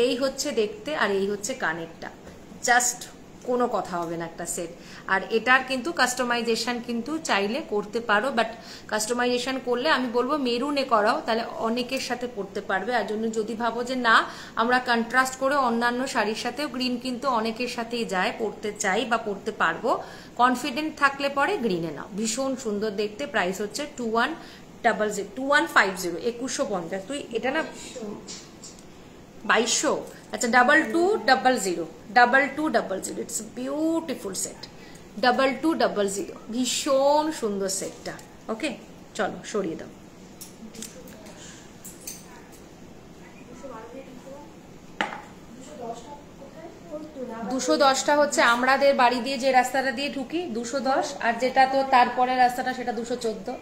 এই হচ্ছে দেখতে, আর এই হচ্ছে কানেরটা। জাস্ট কোনো কথা হবে না একটা সেট। আর এটার কিন্তু কাস্টমাইজেশন কিন্তু চাইলে করতে পারো, বাট কাস্টমাইজেশন করলে আমি বলবো মেরুনে করাও, তাহলে অনেকের সাথে পড়তে পারবে। আর জন্য যদি ভাবো যে না আমরা কন্ট্রাস্ট করে অন্যান্য শাড়ির সাথেও, গ্রিন কিন্তু অনেকের সাথেই যায়, পড়তে চাই বা পড়তে পারবো, কনফিডেন্ট থাকলে পরে গ্রিনে নাও, ভীষণ সুন্দর দেখতে। প্রাইস হচ্ছে 2150, 2150, 2150। তুই এটা না 2200, আচ্ছা 2200, 2200। ইটস বিউটিফুল সেট, 2200, ভীষণ সুন্দর সেটটা। ওকে, চলো সরিয়ে দাও। 210টা হচ্ছে আমাদের বাড়ি দিয়ে যে রাস্তাটা দিয়ে ঢুকি 210, আর যেটা তো তারপরে রাস্তাটা সেটা 214।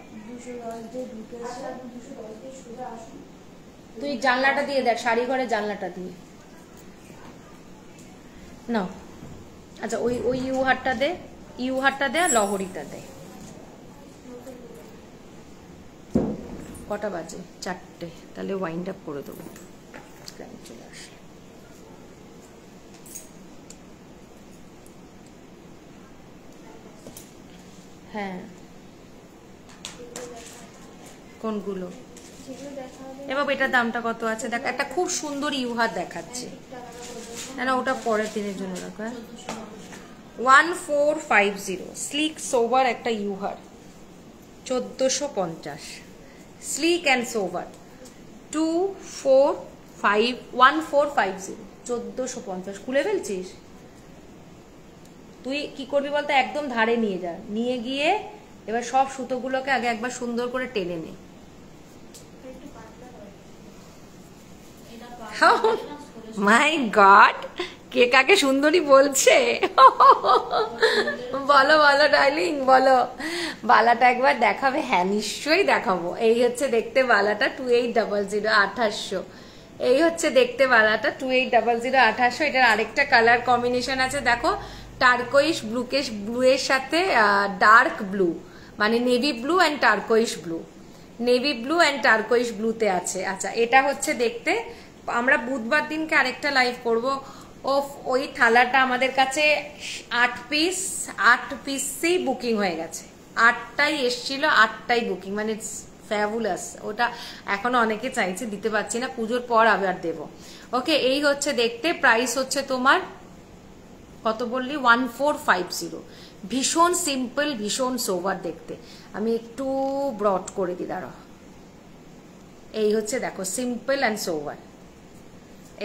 তুই জানলাটা দিয়ে দেখ, শাড়ি ঘরের জানলাটা দিয়ে না। আচ্ছা ওই ইউ হাটটা দে, ইউ হাটটা দে, আর লহরিটা দে। কটা বাজে? 4টে। তাহলে ওয়াইন্ড আপ করে দেবো, চলে আসে। হ্যাঁ, কোনগুলো? এবার এটার দামটা কত আছে দেখ, একটা খুব সুন্দর ইউহার দেখাচ্ছে। না ওটা পরের দিনের জন্য রাখো। 1450 স্লিক সোভার একটা ইউহার 1450 স্লিক অ্যান্ড সোভার 1450 1450 খুলে ফেলছিস তুই। কি করবি বলতো, একদম ধারে নিয়ে যা, নিয়ে গিয়ে এবার সব সুতোগুলোকে আগে একবার সুন্দর করে টেনে নে। মাই গড, কে কাকে সুন্দরী বলছে? বলো বলো ডার্লিং বলো, বালাটা একবার দেখাবে? হ্যাঁ নিশ্চয়ই দেখাবো। এই হচ্ছে দেখতে বালাটা 2800 2800। এই হচ্ছে দেখতে বালাটা 2800 2800। এটার আরেকটা কালার কম্বিনেশন আছে দেখো, টার্কোইশ ব্লু এর সাথে ডার্ক ব্লু, মানে navy blue and turquoise blue, navy blue and turquoise ব্লুতে আছে। আচ্ছা এটা হচ্ছে দেখতে, আমরা বুধবার দিনকে আরেকটা লাইভ করব। ওই থালাটা আমাদের কাছে 8 পিসই বুকিং হয়ে গেছে, 8টাই এসছিল, 8টাই বুকিং, মানে ফ্যাবুলাস। ওটা এখনো অনেকে চাইছে, দিতে পারছি না, পুজোর পর আবার দেব। ওকে এই হচ্ছে দেখতে, প্রাইস হচ্ছে তোমার কত বললি? 1450। ভীষণ সিম্পল, ভীষণ সোভার দেখতে। আমি একটু ব্রড করে দিই, দাঁড়াও। এই হচ্ছে দেখো সিম্পল অ্যান্ড সোভার,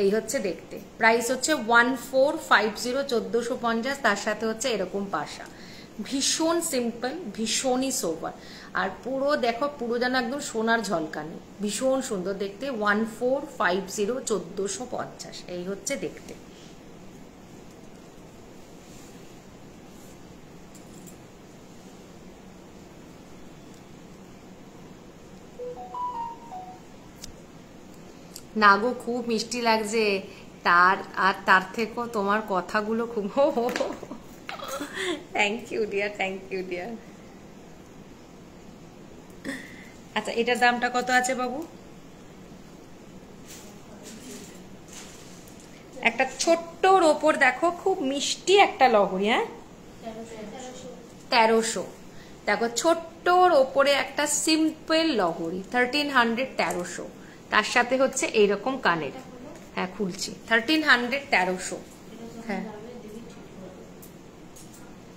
এই হচ্ছে দেখতে। প্রাইস হচ্ছে 1450 1450। তার সাথে হচ্ছে এরকম পাশা, ভীষণ সিম্পল, ভীষণই সোভার। আর পুরো দেখো, পুরো যেন একদম সোনার ঝলকানি, ভীষণ সুন্দর দেখতে। 1450 1450 এই হচ্ছে দেখতে। না গো খুব মিষ্টি লাগছে, তার থেকেও তোমার কথাগুলো খুব thank you dear, thank you dear. আচ্ছা এটার দামটা কত আছে বাবু? একটা ছোট্টর ওপর দেখো, খুব মিষ্টি একটা লহরি। হ্যাঁ 1300। দেখো ছোট্টর ওপরে একটা সিম্পল লহরি 1300 1300। তার সাথে হচ্ছে এইরকম কানের। হ্যাঁ খুলছি, 1300 1300। হ্যাঁ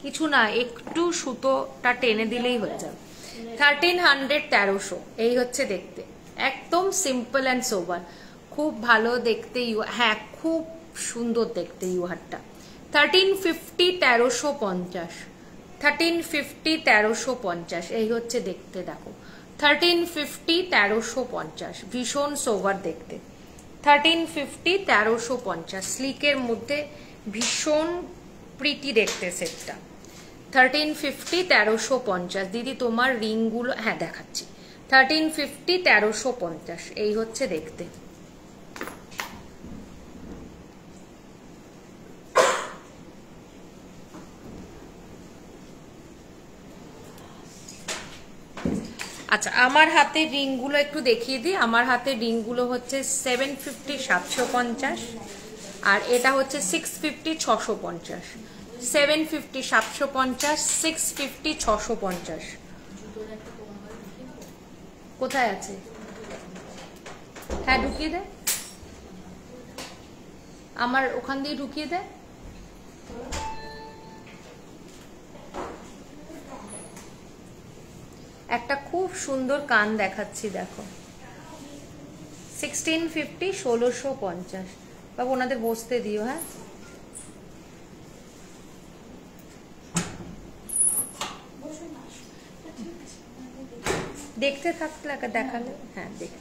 কিছু না, একটু সুতোটা টেনে দিলেই হয়ে যাবে। 1300 1300 এই হচ্ছে দেখতে, একদম সিম্পল অ্যান্ড সোবার, খুব ভালো দেখতে। হ্যাঁ খুব সুন্দর দেখতে ইউহারটা। 1350 1350 1350 1350 এই হচ্ছে দেখতে। দেখো 1350 1350 ভীষণ সোভার দেখতে। 1350 1350 স্লিকের মধ্যে ভীষণ প্রিটি দেখতে সেটটা। 1350 1350 দিদি তোমার রিংগুলো, হ্যাঁ দেখাচ্ছি। 1350 1350 এই হচ্ছে দেখতে। আচ্ছা আমার হাতের রিংগুলো একটু দেখিয়ে দিই। আমার হাতের রিংগুলো হচ্ছে 750 750, আর এটা হচ্ছে 650 650। 750 750, 650 650। কোথায় আছে? হ্যাঁ ঢুকিয়ে দে, আমার ওখান দিয়ে ঢুকিয়ে দে। একটা খুব সুন্দর কান দেখাচ্ছি দেখো, 1650 1650। বাবু ওনাদের বসতে দিও। হ্যাঁ দেখতে থাকলে দেখালে, হ্যাঁ দেখ।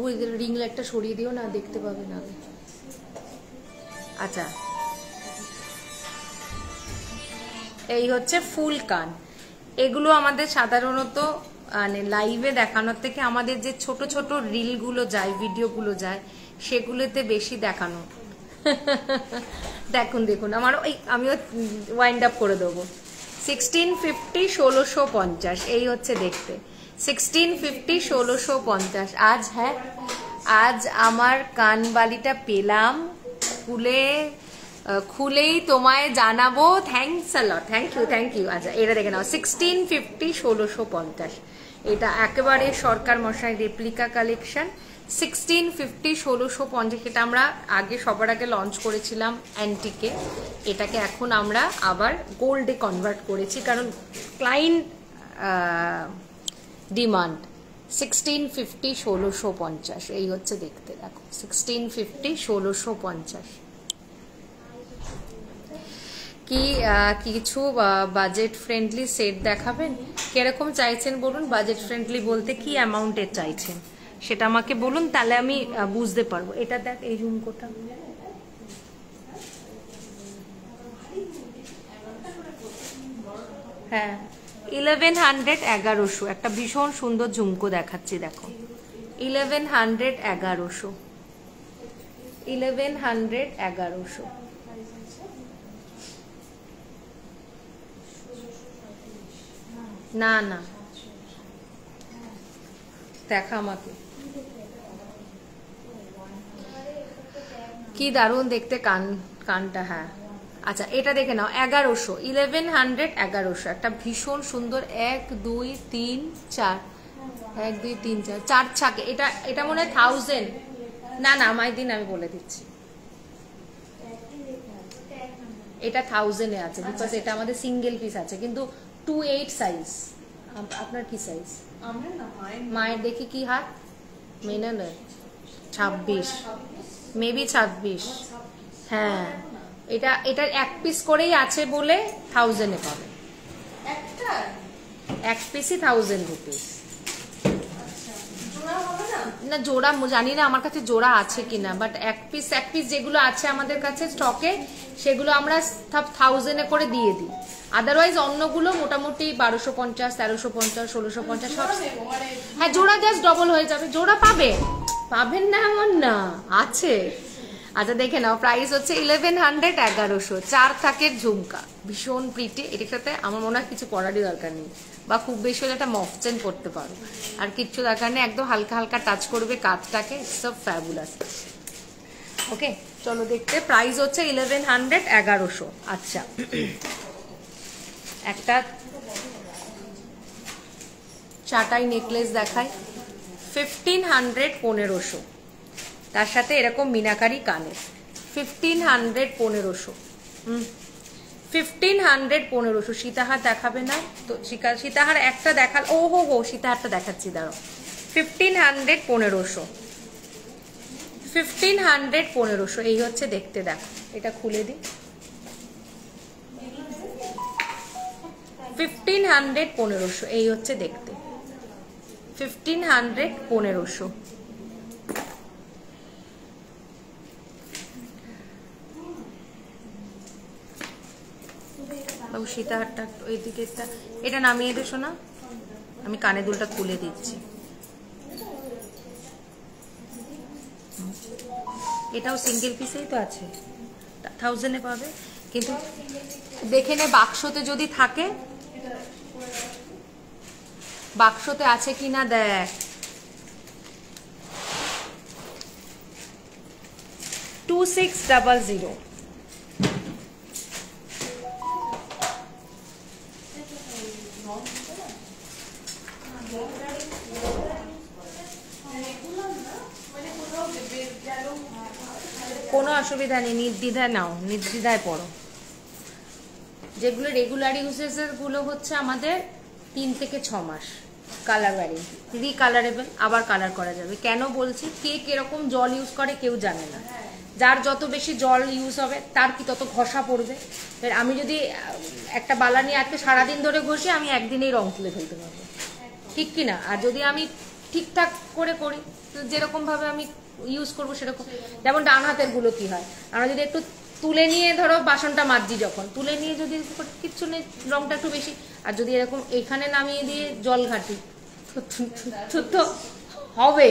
ওই রিং লাইটটা সরিয়ে দিও না, দেখতে পাবে না। আচ্ছা এই হচ্ছে ফুল কান। এগুলো আমাদের সাধারণত মানে লাইভে দেখানোর থেকে আমাদের যে ছোট ছোট রিলগুলো যায়, ভিডিওগুলো যায়, সেগুলোতে বেশি দেখানো। দেখুন দেখুন আমার ওই, আমিও ওয়াইন্ড আপ করে দেবো। 1650 1650 এই হচ্ছে দেখতে। 1650 1650 আজ, হ্যাঁ আজ আমার কানবালিটা পেলাম খুলে, খুলেই তোমায় জানাবো। Thanks a lot, thank you. আচ্ছা এটা দেখে নাও, 1650 1650, এটা একেবারে সরকার মশাই রেপ্লিকা কালেকশন। 1650 1650, এটা আমরা আগে সবার আগে লঞ্চ করেছিলাম অ্যান্টিকে, এটাকে এখন আমরা আবার গোল্ডে কনভার্ট করেছি কারণ ক্লায়েন্ট ডিমান্ড। 1650 1650 এই হচ্ছে দেখতে, দেখো 1650 1650। কি কিছু বাজেট ফ্রেন্ডলি সেট দেখাবেন? কিরকম চাইছেন বলুন? বাজেট ফ্রেন্ডলি বলতে কি অ্যামাউন্টের চাইছেন সেটা আমাকে বলুন, তাহলে আমি বুঝতে পারবো। এটা দেখ, এই ঝুমকোটা হ্যাঁ 1100 1100, একটা ভীষণ সুন্দর ঝুমকো দেখাচ্ছি দেখো, 1100 1100 1100 1100। না না দেখা আমাকে, কি দারুণ দেখতে কানটা। হ্যাঁ আচ্ছা এটা দেখে নাও 1100, 1100 1100, একটা ভীষণ সুন্দর 1 2 3 4, 1 2 3 4 4 ছাকে। এটা মনে হয় 1000। না না আমায় দিন, আমি বলে দিচ্ছি, এটা 1000 এ আছে বিকজ এটা আমাদের সিঙ্গেল পিস আছে, কিন্তু 28 সাইজ। আপনার কি সাইজ? মায়ের দেখি কি হাত, মেনে নেয় 26, মেবি 26। হ্যাঁ এটার এক পিস করেই আছে বলে 1000 এ পাবে, এক পিসই 1000 রুপিস। না জোড়া জানি না আমার কাছে জোড়া আছে কিনা, বাট এক পিস যেগুলো আছে আমাদের কাছে স্টকে সেগুলো আমরা সব 1000 এ করে দিয়ে দিই। আদারওয়াইজ অন্যগুলো মোটামুটি 1250 1350 1650 সব। হ্যাঁ জোড়া জাস্ট ডবল হয়ে যাবে, জোড়া পাবেন না এমন না, আছে। আচ্ছা দেখে নাও, প্রাইস হচ্ছে 1100 1100, 4 থাকের ঝুমকা, ভীষণ প্রিটি। এটার সাথে আমার মনে হয় কিছু পরারই দরকার নেই, বা খুব বেশি হলে একটা মফ চেন করতে পারো, আর কিচ্ছু দরকার নেই, একদম হালকা হালকা টাচ করবে কাঁধটাকে, সব ফ্যাবুলাস। ওকে চলো দেখতে, প্রাইস হচ্ছে 1100 1100। আচ্ছা একটা চাটাই নেকলেস দেখাই, 1500 1500, তার সাথে এরকম মিনাকারি কানের, 1500 1500। 1500 1500। সীতাহার দেখাবে না তো? সীতাহার একটা দেখাল, ও হো সীতাহারটা দেখাচ্ছি দাঁড়ো। 1500 1500, 1500 1500 এই হচ্ছে দেখতে, দেখো এটা খুলে দিই। 1500 1500 এই হচ্ছে দেখতে, 1500 1500। বাবু সীতাহারটা ওই দিকে, এটা নামিয়ে দেছো না, আমি কানে দুলটা খুলে দিচ্ছি। এটাও সিঙ্গেল পিসেই তো আছে, 1000 এ পাবে, কিন্তু দেখে নে বাক্সতে যদি থাকে, বাক্সতে আছে কিনা দেখ। 2600। কোনো অসুবিধা নেই, নির্দ্বিধায় নাও, নির্দ্বিধায় পড়ো। যেগুলো রেগুলার ইউজেসের গুলো হচ্ছে আমাদের 3 থেকে 6 মাস কালার ওয়ারেন্টি, রিকালারেবল, আবার কালার করা যাবে। কেন বলছি, কে কিরকম জল ইউজ করে কেউ জানে না, যার যত বেশি জল ইউজ হবে তার কি তত ঘষা পড়বে। আমি যদি একটা বালা নিয়ে আজকে সারাদিন ধরে ঘষি, আমি একদিনেই রং তুলে ফেলতে পারবো, ঠিক কিনা? আর যদি আমি ঠিকঠাক করে করি, যেরকম ভাবে আমি ইউজ করবো সেরকম। যেমন ডান হাতের গুলো কি হয়, আমরা যদি একটু তুলে নিয়ে ধরো বাসনটা মাজছি, যখন তুলে নিয়ে যদি কিচ্ছু নেই, রংটা একটু বেশি, আর যদি এরকম এখানে নামিয়ে দিয়ে জল ঘাটি তো হবে।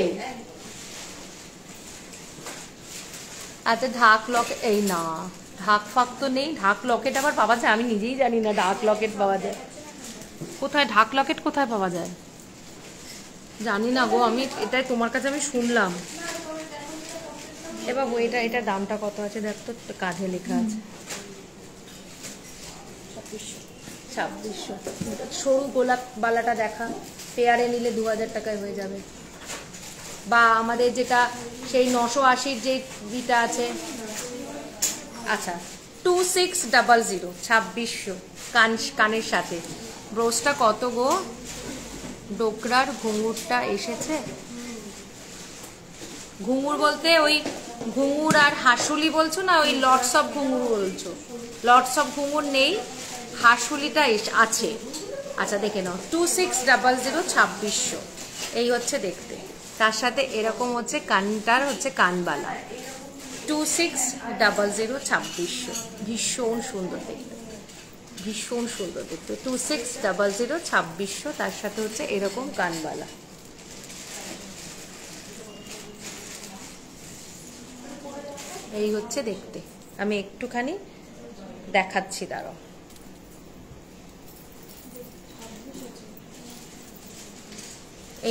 আচ্ছা ঢাক লকেট, এই না ঢাক ফাক তো নেই, ঢাক লকেট আবার পাওয়া যায়? আমি নিজেই জানি না ঢাক লকেট পাওয়া যায় কোথায়, ঢাক লকেট কোথায় পাওয়া যায় জানি না গো, আমি এটাই তোমার কাছে আমি শুনলাম। এবার এটা দামটা কত আছে দেখ তো, কাঁধে লেখা আছে 2600। সরু গোলাপ বালাটা দেখা, পেয়ারে নিলে 2000 টাকায় হয়ে যাবে। বা আমাদের যেটা সেই 980 যে বিটা আছে, আচ্ছা 2600 2600 কানের সাথে। ব্রোজটা কত গো? ডোকরার ঘুঙুরটা এসেছে। ঘুঙুর বলতে ওই ঘুঙুর আর হাসুলি বলছো না, ওই লটস অফ ঘুঙুর বলছো? লটস অফ ঘুঙুর নেই, হাসুলিটা আছে। আচ্ছা দেখে নাও, 2600 2600 এই হচ্ছে দেখতে। তার সাথে এরকম হচ্ছে কানটার হচ্ছে কানবালা, 2600 2600। ভীষণ সুন্দর দেখতে, ভীষণ সুন্দর দেখতে। 2600 2600, তার সাথে হচ্ছে এরকম কানবালা। এই হচ্ছে দেখতে। আমি একটুখানি দেখাচ্ছি, দাঁড়াও।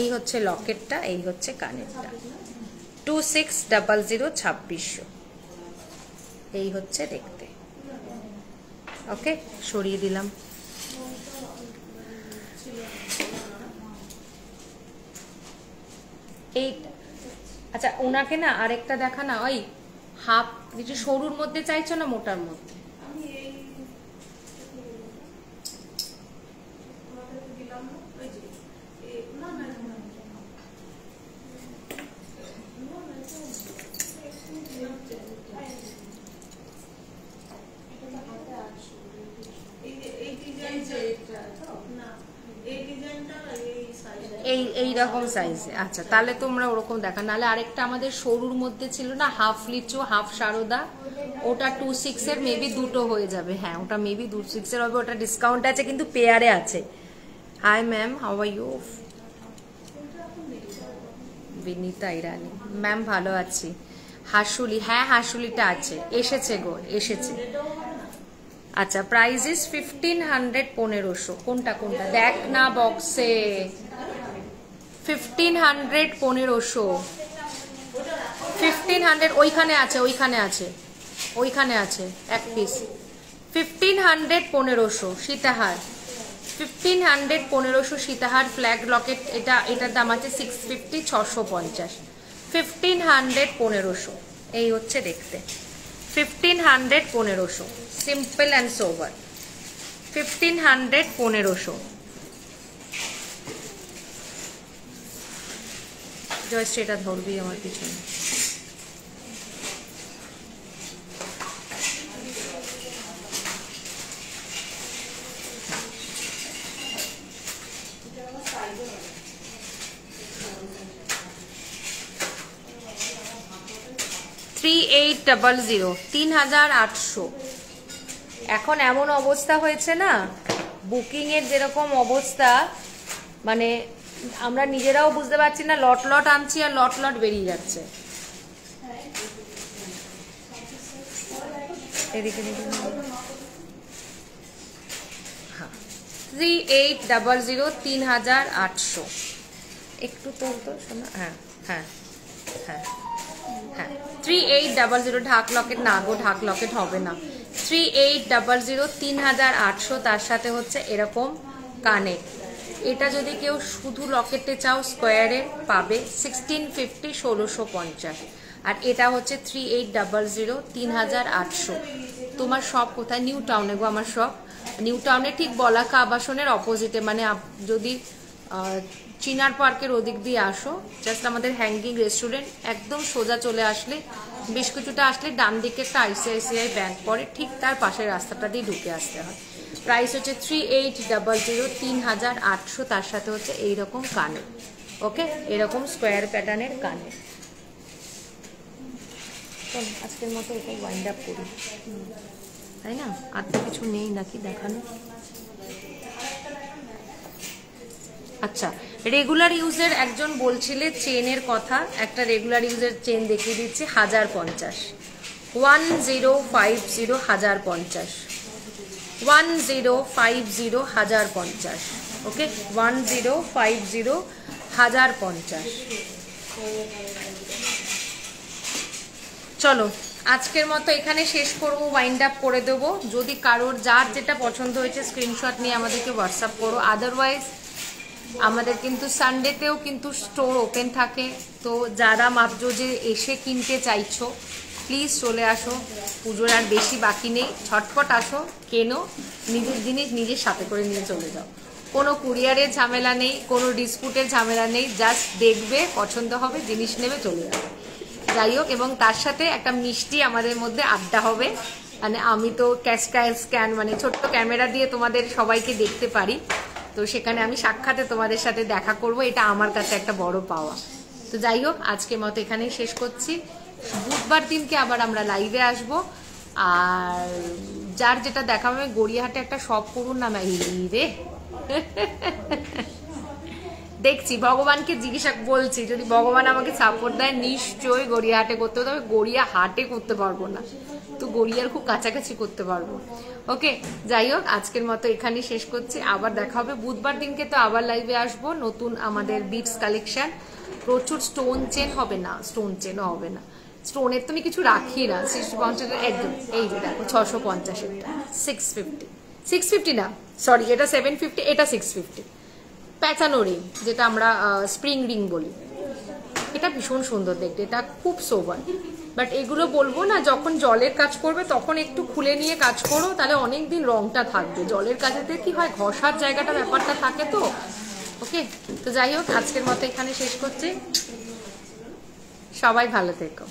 এই হচ্ছে লকেটটা, এই হচ্ছে কানেরটা, 2600 2600 এই হচ্ছে দেখতে। ওকে, সরিয়ে দিলাম। এই আচ্ছা, ওনাকে না আরেকটা দেখা না, ওই হাফ কিছু সরুর মধ্যে চাইছো না মোটার মধ্যে? এই রকম সাইজে। আচ্ছা তাহলে তোমরা ওরকম দেখা, নাহলে আরেকটা আমাদের সরুর মধ্যে ছিল না, হাফ লিচু হাফ সারদা, ওটা 26 এর মেবি দুটো হয়ে যাবে। হ্যাঁ ওটা মেবি 26 এর হবে, ওটা ডিসকাউন্ট আছে কিন্তু পেয়ারে আছে। Hi ma'am, how are you? Vinita Irani ma'am, ভালো আছি। হাসুলি, হ্যাঁ হাসুলিটা আছে, এসেছে গো, এসেছে। আচ্ছা প্রাইস ইজ 1500 1500। কোনটা কোনটা দেখ না বক্সে, 1500 1500 1500 ওইখানে আছে, ওইখানে আছে, ওইখানে আছে এক পিস। 1500 1500 সীতাহার, 1500 1500 সীতাহার ফ্ল্যাগ লকেট। এটার দাম আছে 650 650। 1500 1500 এই হচ্ছে দেখতে। 1500 1500 সিম্পল অ্যান্ড সোবার। 1500 1500। জয়শ্রী এটা ধরবি আমার পিছনে। $3800 $3800। এখন এমন অবস্থা হয়েছে না, বুকিং এর যেরকম অবস্থা, মানে আমরা নিজেরাও বুঝতে পারছি না, লট লট আনছি আর লট লট বেরিয়ে যাচ্ছে। এদিকে 3800 3800 একটু তুলতো শোনা। হ্যাঁ হ্যাঁ হ্যাঁ হ্যাঁ 3800 ঢাক লকেট না গো, ঢাক লকেট হবে না। 3800 3800, তার সাথে হচ্ছে এরকম কানে। এটা যদি কেউ শুধু লকেটে চাও স্কোয়ারে পাবে 1650 1650। আর এটা হচ্ছে 3800 3800। তোমার শপ কোথায়? নিউ টাউনে গো আমার শপ, নিউ টাউনে ঠিক বলাকা আবাসনের অপোজিটে। মানে যদি চিনার পার্কের ওদিক দিয়ে আসো, জাস্ট আমাদের হ্যাঙ্গিং রেস্টুরেন্ট একদম সোজা চলে আসলে, বেশ কিছুটা আসলে ডান দিকে একটা ICICI ব্যাংক পড়ে, ঠিক তার পাশের রাস্তাটা দিয়ে ঢুকে আসতে হয়। প্রাইস হচ্ছে 3800 3800, তার সাথে হচ্ছে এইরকম কানে। ওকে, এরকম স্কোয়ার প্যাটার্নের কানে। আজকের মতো এটা ওয়াইন্ড আপ করি, তাই না? আর তো কিছু নেই নাকি দেখানো? আচ্ছা, রেগুলার ইউজের একজন বলছিলে চেনের কথা, একটা রেগুলার ইউজের চেন দেখিয়ে দিচ্ছি। 1050 1050 1050 1050 1050। ওকে, 1050 1050। চলো আজকের মতো এখানে শেষ করব, ওয়াইন্ড আপ করে দেবো। যদি কারোর যার যেটা পছন্দ হয়েছে স্ক্রিনশট নিয়ে আমাদেরকে হোয়াটসঅ্যাপ করো। আদারওয়াইজ আমাদের কিন্তু সানডেতেও কিন্তু স্টোর ওপেন থাকে, তো যারা ভাবছো যে এসে কিনতে চাইছো প্লিজ চলে আসো। পুজোর আর বেশি বাকি নেই, ছটপট আসো, কেনো, নিজের জিনিস নিজের সাথে করে নিয়ে চলে যাও। কোনো কুরিয়ারের ঝামেলা নেই, কোনো ডিসপুটের ঝামেলা নেই, জাস্ট দেখবে, পছন্দ হবে, জিনিস নেবে, চলে যাবে। যাই হোক, এবং তার সাথে একটা মিষ্টি আমাদের মধ্যে আড্ডা হবে। মানে আমি তো স্ক্যান মানে ছোট্ট ক্যামেরা দিয়ে তোমাদের সবাইকে দেখতে পারি, তো সেখানে আমি সাক্ষাতে তোমাদের সাথে দেখা করব, এটা আমার কাছে একটা বড় পাওয়া। তো যাই হোক, আজকের মতো এখানেই শেষ করছি। বুধবার দিনকে আবার আমরা লাইভে আসব। আর যার যেটা দেখা হবে, গড়িয়াহাটে একটা শপ করুন না রে। দেখছি, ভগবানকে জিজ্ঞাসা বলছি, যদি ভগবান আমাকে সাপোর্ট দেয় নিশ্চয়ই গড়িয়াহাটে করতে হবে, তবে গড়িয়াহাটে করতে পারবো না, তো গড়িয়ার খুব কাছাকাছি করতে পারবো। ওকে, যাই হোক, আজকের মতো এখানেই শেষ করছি। আবার দেখা হবে বুধবার দিনকে, তো আবার লাইভে আসবো। নতুন আমাদের বিটস কালেকশন, প্রচুর স্টোন চেন হবে না, স্টোন চেনও হবে না, স্টোনের তো আমি কিছু রাখি না। 650 একদম, এই যে দেখো 650-এরটা 650 না, সরি, এটা 750, এটা 650। প্যাঁচানো রিং, যেটা আমরা স্প্রিং রিং বলি, এটা ভীষণ সুন্দর দেখতে, এটা খুব সোবার। বাট এগুলো বলবো না, যখন জলের কাজ করবে তখন একটু খুলে নিয়ে কাজ করো, তাহলে অনেক দিন রংটা থাকবে। জলের কাজেতে কি হয়, ঘষার জায়গাটা ব্যাপারটা থাকে তো। ওকে, তো যাই হোক, আজকের মতো এখানে শেষ করছি। সবাই ভালো থেকো।